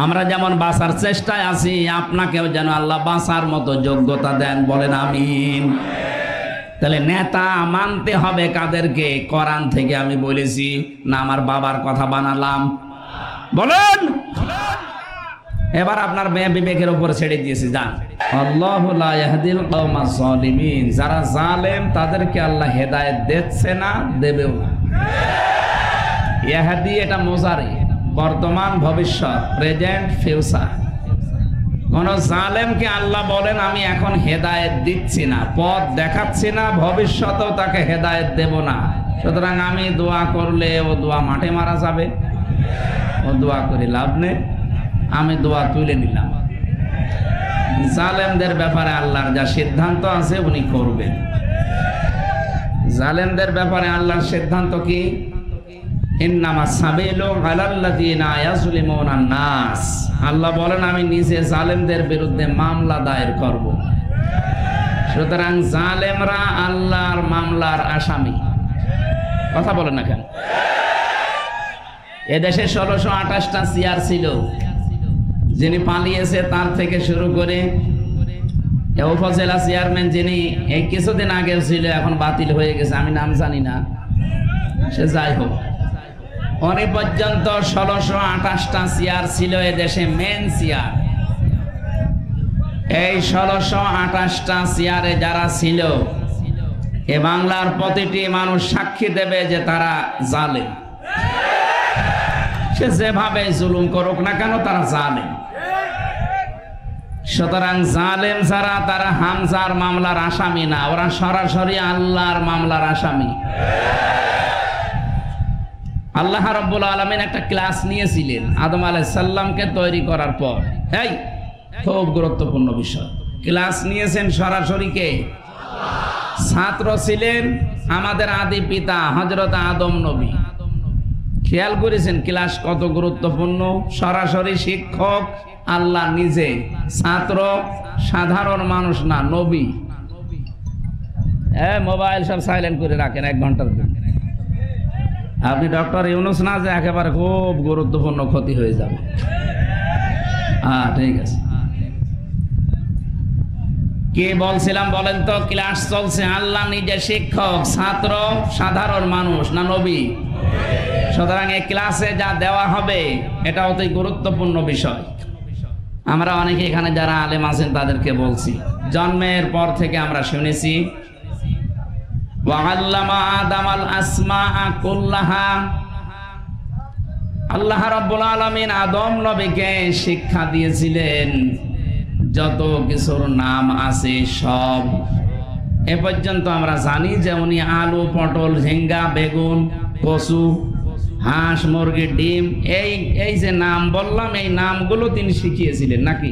Speaker 1: আমরা যেমন বাঁচার চেষ্টায় আছি, আপনাকেও যেন আল্লাহ বাঁচার মতো যোগ্যতা দেন, বলেন আমিন। তাহলে নেতা মানতে হবে কাদেরকে? কোরআন থেকে আমি বলেছি না আমার বাবার কথা বানালাম? বলেন। এবার আপনার বিবেকের উপর ছেড়ে দিয়েছি, যান। আল্লাহু লা ইয়াহদিল কওমাজ জালিমিন, যারা জালেম তাদেরকে আল্লাহ হেদায়েত দিচ্ছে না, দেবেও না। ইয়াহদি এটা মুজারি, বর্তমান ভবিষ্যৎ, প্রেজেন্ট ফিউচার। কোন জালেমকে আল্লাহ বলেন আমি এখন হেদায়েত দিচ্ছি না, পথ দেখাচ্ছি না, ভবিষ্যতেও তাকে হেদায়েত দেব না। সুতরাং আমি দোয়া করলে ও দোয়া মাঠে মারা যাবে, ও দোয়া করে লাভ নেই, আমি দোয়া তুলে নিলাম। জালেমদের ব্যাপারে আল্লাহর যা সিদ্ধান্ত আছে উনি করবেন। জালেমদের ব্যাপারে আল্লাহর সিদ্ধান্ত কি? ইন্নামাস সাবিলু আলাল্লাযিনা ইয়াজলিমুনা নাস। আল্লাহ বলেন আমি নিজে জালেমদের বিরুদ্ধে মামলা দায়ের করব। সুতরাং জালেমরা আল্লাহর মামলার আসামি। কথা বলেন না কেন? এদেশে 1628টা চেয়ার ছিল, যিনি পালিয়েছে তার থেকে শুরু করে উপজেলা চেয়ারম্যান যিনি এই কিছুদিন আগে ছিল, এখন বাতিল হয়ে গেছে, আমি নাম জানি না, সে যাই হোক, উনি পর্যন্ত 1628টা চেয়ার ছিল এদেশে, মেন চেয়ার। এই 1628টা চেয়ারে যারা ছিল, এ বাংলার প্রতিটি মানুষ সাক্ষী দেবে যে তারা জালেম। সে যেভাবে জুলুম করুক না কেন, তারা জালেম। সুতরাং জালেম যারা, তারা হামজার মামলার আসামি না, ওরা সরাসরি আল্লাহর মামলার আসামি। আল্লাহ রাব্বুল আলামিন একটা ক্লাস নিয়েছিলেন আদম আলাইহিস সালামকে তৈরি করার পর। এই খুব গুরুত্বপূর্ণ বিষয়, ক্লাস নিয়েছেন সরাসরি কে? ছাত্র ছিলেন আমাদের আদি পিতা হযরত আদম নবী। খেয়াল করেছেন ক্লাস কত গুরুত্বপূর্ণ? সরাসরি শিক্ষক আল্লাহ নিজে, ছাত্র সাধারণ মানুষ না, নবী। মোবাইল সব সাইলেন্ট করে রাখেন 1 ঘন্টার জন্য। আপনি ডক্টর ইউনুস না যে একেবারে খুব গুরুত্বপূর্ণ ক্ষতি হয়ে যাবে। ঠিক আছে, কে বলছিলাম বলেন তো? ক্লাস চলছে, আল্লাহ নিজে শিক্ষক, ছাত্র সাধারণ মানুষ না নবী? সুতরাং এই ক্লাসে যা দেওয়া হবে এটা অতি গুরুত্বপূর্ণ বিষয়। আমরা অনেকে এখানে যারা আলেম আছেন তাদেরকে বলছি, জন্মের পর থেকে আমরা শুনেছি ওয়াআল্লামা আদামাল আসমাআ কুল্লাহা। আল্লাহ রাব্বুল আলামিন আদম নবীকে শিক্ষা দিয়েছিলেন যত কিছুর নাম আছে সব। এ পর্যন্ত আমরা জানি যে উনি আলু, পটল, ঝিঙ্গা, বেগুন, কচু, হাঁস, মুরগি, ডিম, এই যে নাম বললাম, এই নামগুলো তিনি শিখিয়েছিলেন নাকি?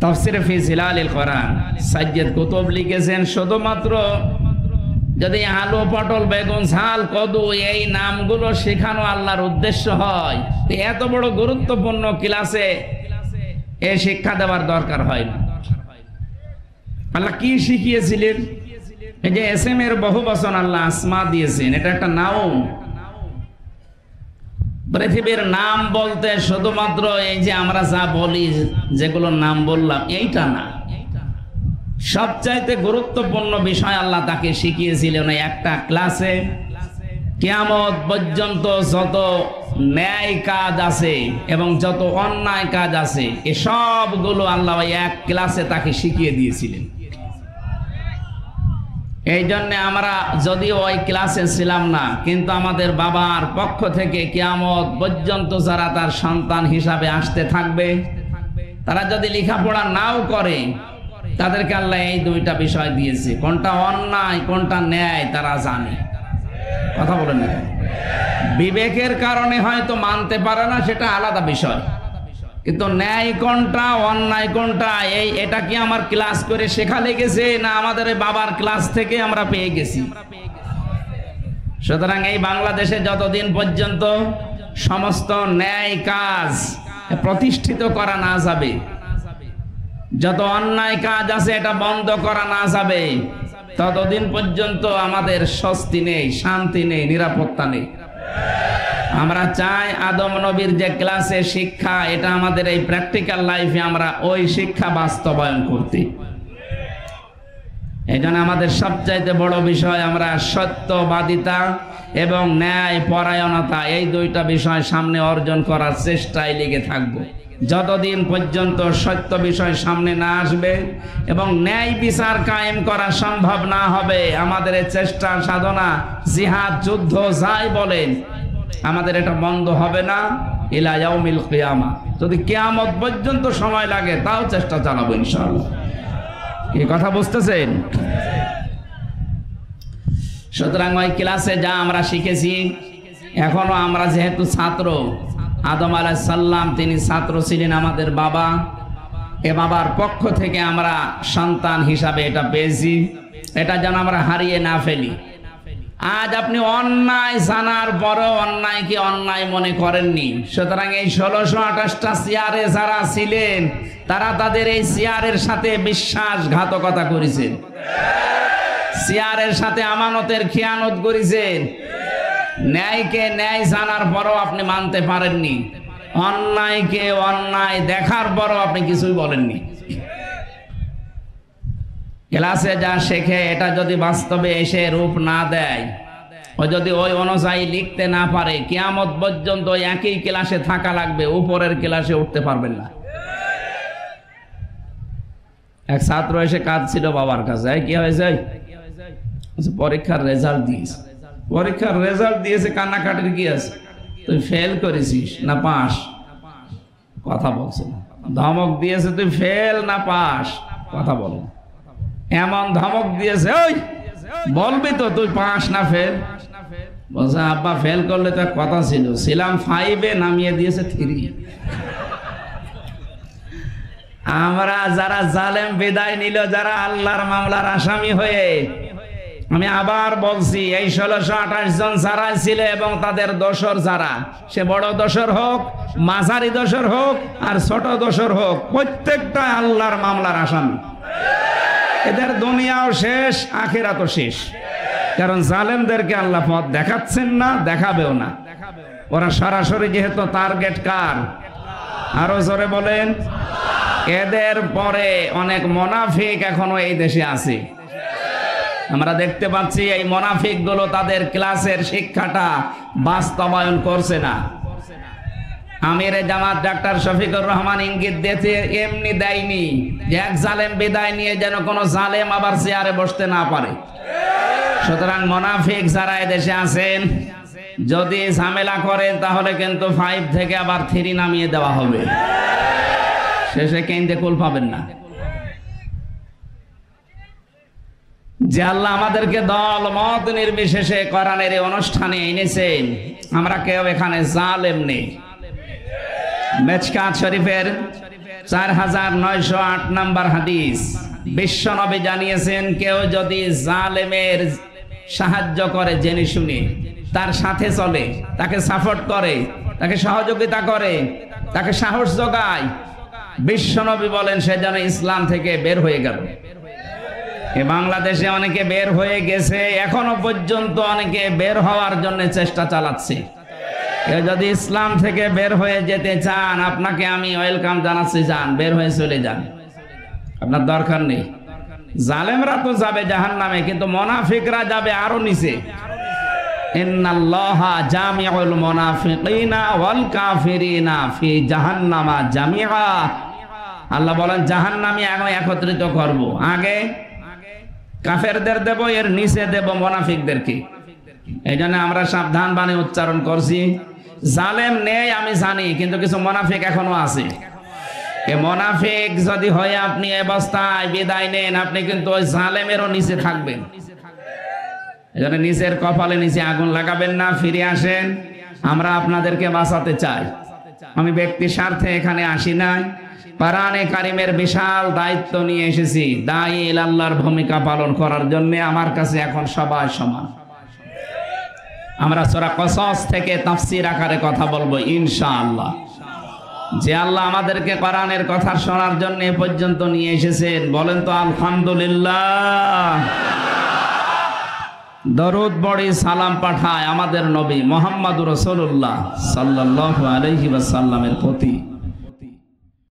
Speaker 1: তাফসীরে ফি জিলালিল কোরআন সাইয়্যিদ কুতুব লিখেছেন, শুধুমাত্র যদি আলু, পটল, বেগুন, ঝাল, কদু এই নামগুলো শেখানো আল্লাহর উদ্দেশ্য হয়, এত বড় গুরুত্বপূর্ণ ক্লাসে এই শিক্ষা দেওয়ার দরকার হয় না। আল্লাহ কি শিখিয়েছিলেন? এই যে এসএম এর বহু বচন আল্লাহ আসমা দিয়েছেন, এটা একটা নাউন। পৃথিবীর নাম বলতে শুধুমাত্র এই যে আমরা যা বলি, যেগুলো নাম বললাম, এইটা না, সবচাইতে গুরুত্বপূর্ণ বিষয় আল্লাহ তাকে শিখিয়েছিলেন একটা ক্লাসে। কিয়ামত পর্যন্ত যত ন্যায় কাজ আছে এবং যত অন্যায় কাজ আছে, এ সবগুলো আল্লাহ এক ক্লাসে তাকে শিখিয়ে দিয়েছিলেন। এই জন্য আমরা যদিও ওই ক্লাসে ছিলাম না, কিন্তু আমাদের বাবার পক্ষ থেকে কিয়ামত পর্যন্ত যারা তার সন্তান হিসাবে আসতে থাকবে, তারা যদি লেখাপড়া নাও করে, তাদেরকে আল্লাহ এই দুইটা বিষয় দিয়েছে, কোনটা অন্যায় কোনটা ন্যায় তারা জানে। কথা বলেন না? বিবেকের কারণে হয়তো মানতে পারে না, সেটা আলাদা বিষয়, কিন্তু ন্যায় কোনটা অন্যায় কোনটা এটা কি আমার ক্লাস করে শেখা লেগেছে না আমাদের বাবার ক্লাস থেকে আমরা পেয়ে গেছি? সুতরাং এই বাংলাদেশে যতদিন পর্যন্ত সমস্ত ন্যায় কাজ প্রতিষ্ঠিত করা না যাবে, যত অন্যায় কাজ আছে এটা বন্ধ করা না যাবে, ততদিন পর্যন্ত আমাদের স্বস্তি নেই, শান্তি নেই, নিরাপত্তা নেই। আমরা চাই আদম নবীর যে ক্লাসে শিক্ষা, এটা আমাদের এই প্র্যাকটিক্যাল লাইফে আমরা ওই শিক্ষা বাস্তবায়ন করতে। এই জন্য আমাদের সবচাইতে বড় বিষয়, আমরা সত্যবাদিতা এবং ন্যায় পরায়ণতা, এই দুইটা বিষয় সামনে অর্জন করার চেষ্টায় লেগে থাকবো। যতদিন পর্যন্ত সত্য বিষয় সামনে না আসবে এবং ন্যায় বিচার কায়েম করা সম্ভব না হবে, আমাদের এই চেষ্টা সাধনা, জিহাদ, যুদ্ধ যাই বলেন, আমাদের এটা বন্ধ হবে না ইলা ইয়াউমিল কিয়ামা। যদি কিয়ামত পর্যন্ত সময় লাগে তাও চেষ্টা চালাবো ইনশাআল্লাহ। কি কথা বুঝতেছেন? সুতরাং ওই ক্লাসে যা আমরা শিখেছি, এখনো আমরা যেহেতু ছাত্র, আদম আলাইহিস সালাম তিনি ছাত্র ছিলেন আমাদের বাবা, এ বাবার পক্ষ থেকে আমরা সন্তান হিসাবে এটা পেয়েছি, এটা যেন আমরা হারিয়ে না ফেলি। আজ আপনি অন্যায় জানার পরও অন্যায়কে অন্যায় মনে করেননি। সুতরাং এই 1628টা চেয়ারে যারা ছিলেন, তারা তাদের এই চেয়ারের সাথে বিশ্বাসঘাতকতা করেছেন, চেয়ারের সাথে আমানতের খেয়ানত করেছেন। ন্যায়কে ন্যায় জানার পরও আপনি মানতে পারেননি, অন্যায়কে অন্যায় দেখার পরও আপনি কিছুই বলেননি। ক্লাসে যা শেখে এটা যদি বাস্তবে এসে রূপ না দেয়, ও যদি ওই অনুযায়ী লিখতে না পারে, কিয়ামত পর্যন্ত একই ক্লাসে থাকা লাগবে, উপরের ক্লাসে উঠতে পারবেন না। এক ছাত্র এসে কাঁদছিল বাবার কাছে, কি হয়েছে? পরীক্ষার রেজাল্ট দিয়েছে। পরীক্ষার রেজাল্ট দিয়েছে, কান্নাকাটির কি আছে? তুই ফেল করেছিস না পাস? কথা বলছে না। ধমক দিয়েছে, তুই ফেল না পাস? কথা বল। এমন ধমক দিয়েছে, ওই বলবি তো তুই পাস না ফেল? বলছে আব্বা ফেল করলে তো কথা ছিল, ছিলাম 5-এ, নামিয়ে দিয়েছে 3। আমরা যারা জালেম বিদায় নিল, যারা আল্লাহর মামলার আসামি হয়ে, আমি আবার বলছি, এই 1628 জন যারা ছিল এবং তাদের দোসর যারা, সে বড় দোসর হোক, মাঝারি দোসর হোক আর ছোট দোসর হোক, প্রত্যেকটা আল্লাহর মামলার আসামি। এদের দুনিয়াও শেষ, আখিরাতও শেষ। কারণ জালেমদেরকে আল্লাহ পথ দেখাচ্ছেন না, দেখাবেও না। ওরা সরাসরি যেহেতু টার্গেট কার, আরো জোরে বলেন। এদের পরে অনেক মুনাফিক এখনো এই দেশে আছে। আমরা দেখতে পাচ্ছি এই মুনাফিক গুলো তাদের ক্লাসের শিক্ষাটা বাস্তবায়ন করছে না। আমিরে জামাত ডাক্তার শফিকুর রহমান ইঙ্গিত দিয়েছে, এমনি দেয়নি যে এক জালেম বিদায় নিয়ে যেন কোনো জালেম আবার চেয়ারে বসতে না পারে। সুতরাং মুনাফিক যারা এদেশে আছেন, যদি ঝামেলা করেন তাহলে কিন্তু 5 থেকে আবার 3 নামিয়ে দেওয়া হবে, শেষে কেন্দ্রে কুল পাবেন না। যে আল্লাহ আমাদেরকে দল মত নির্বিশেষে কোরআনের এই অনুষ্ঠানে এনেছেন, আমরা কেউ এখানে জালেম নেই। মেচকাত শরীফের 4908 নম্বর হাদিস, বিশ্বনবী জানিয়েছেন, কেউ যদি জালেমের সাহায্য করে জেনে শুনে, তার সাথে চলে, তাকে সাপোর্ট করে, তাকে সহযোগিতা করে, তাকে সাহস যোগায়, বিশ্বনবী বলেন সে যেন ইসলাম থেকে বের হয়ে গেল। এ বাংলাদেশে অনেকে বের হয়ে গেছে, এখনো পর্যন্ত অনেকে বের হওয়ার জন্য চেষ্টা চালাচ্ছে। কেউ যদি ইসলাম থেকে বের হয়ে যেতে চান, আপনাকে আমি ওয়েলকাম জানাচ্ছি, যান, বের হয়ে চলে যান, আপনার দরকার নেই। জালেমরা তো যাবে জাহান্নামে, কিন্তু মুনাফিকরা যাবে আরো নিচে। ইন্নাল্লাহা জামিউল মুনাফিকিনা ওয়াল কাফিরিনা ফি জাহান্নামা জামিআ। আল্লাহ বলেন জাহান্নামে আমি একত্রিত করব, আগে কাফেরদের দেব, এর নিচে দেব মুনাফিকদেরকে। এই জন্য আমরা সাবধান বাণী উচ্চারণ করছি। জালেম নেই আমি জানি, কিন্তু কিছু মুনাফিক এখনো আছে। এ মুনাফিক যদি হয়ে আপনি অবস্থায় বিদায় নেন, আপনি কিন্তু ওই জালেমেরও নিচে থাকবেন। এই জন্য নিজের কপালে নিচে আগুন লাগাবেন না, ফিরে আসেন। আমরা আপনাদেরকে বাঁচাতে চাই। আমি ব্যক্তি স্বার্থে এখানে আসি নাই, কোরআনে কারিমের বিশাল দায়িত্ব নিয়ে এসেছি। দায়ী আল্লাহর ভূমিকা পালন করার জন্য আমার কাছে এখন সবাই সমান। আমরা সূরা কসস থেকে তাফসীর আকারে কথা বলবো ইনশাআল্লাহ। যে আল্লাহ আমাদেরকে কোরআনের কথা শোনার জন্য এ পর্যন্ত নিয়ে এসেছেন, বলেন তো আলহামদুলিল্লাহ। দরুদ পড়ি, সালাম পাঠায় আমাদের নবী মুহাম্মদুর রাসূলুল্লাহ সাল্লাল্লাহু আলাইহি ওয়াসাল্লামের প্রতি।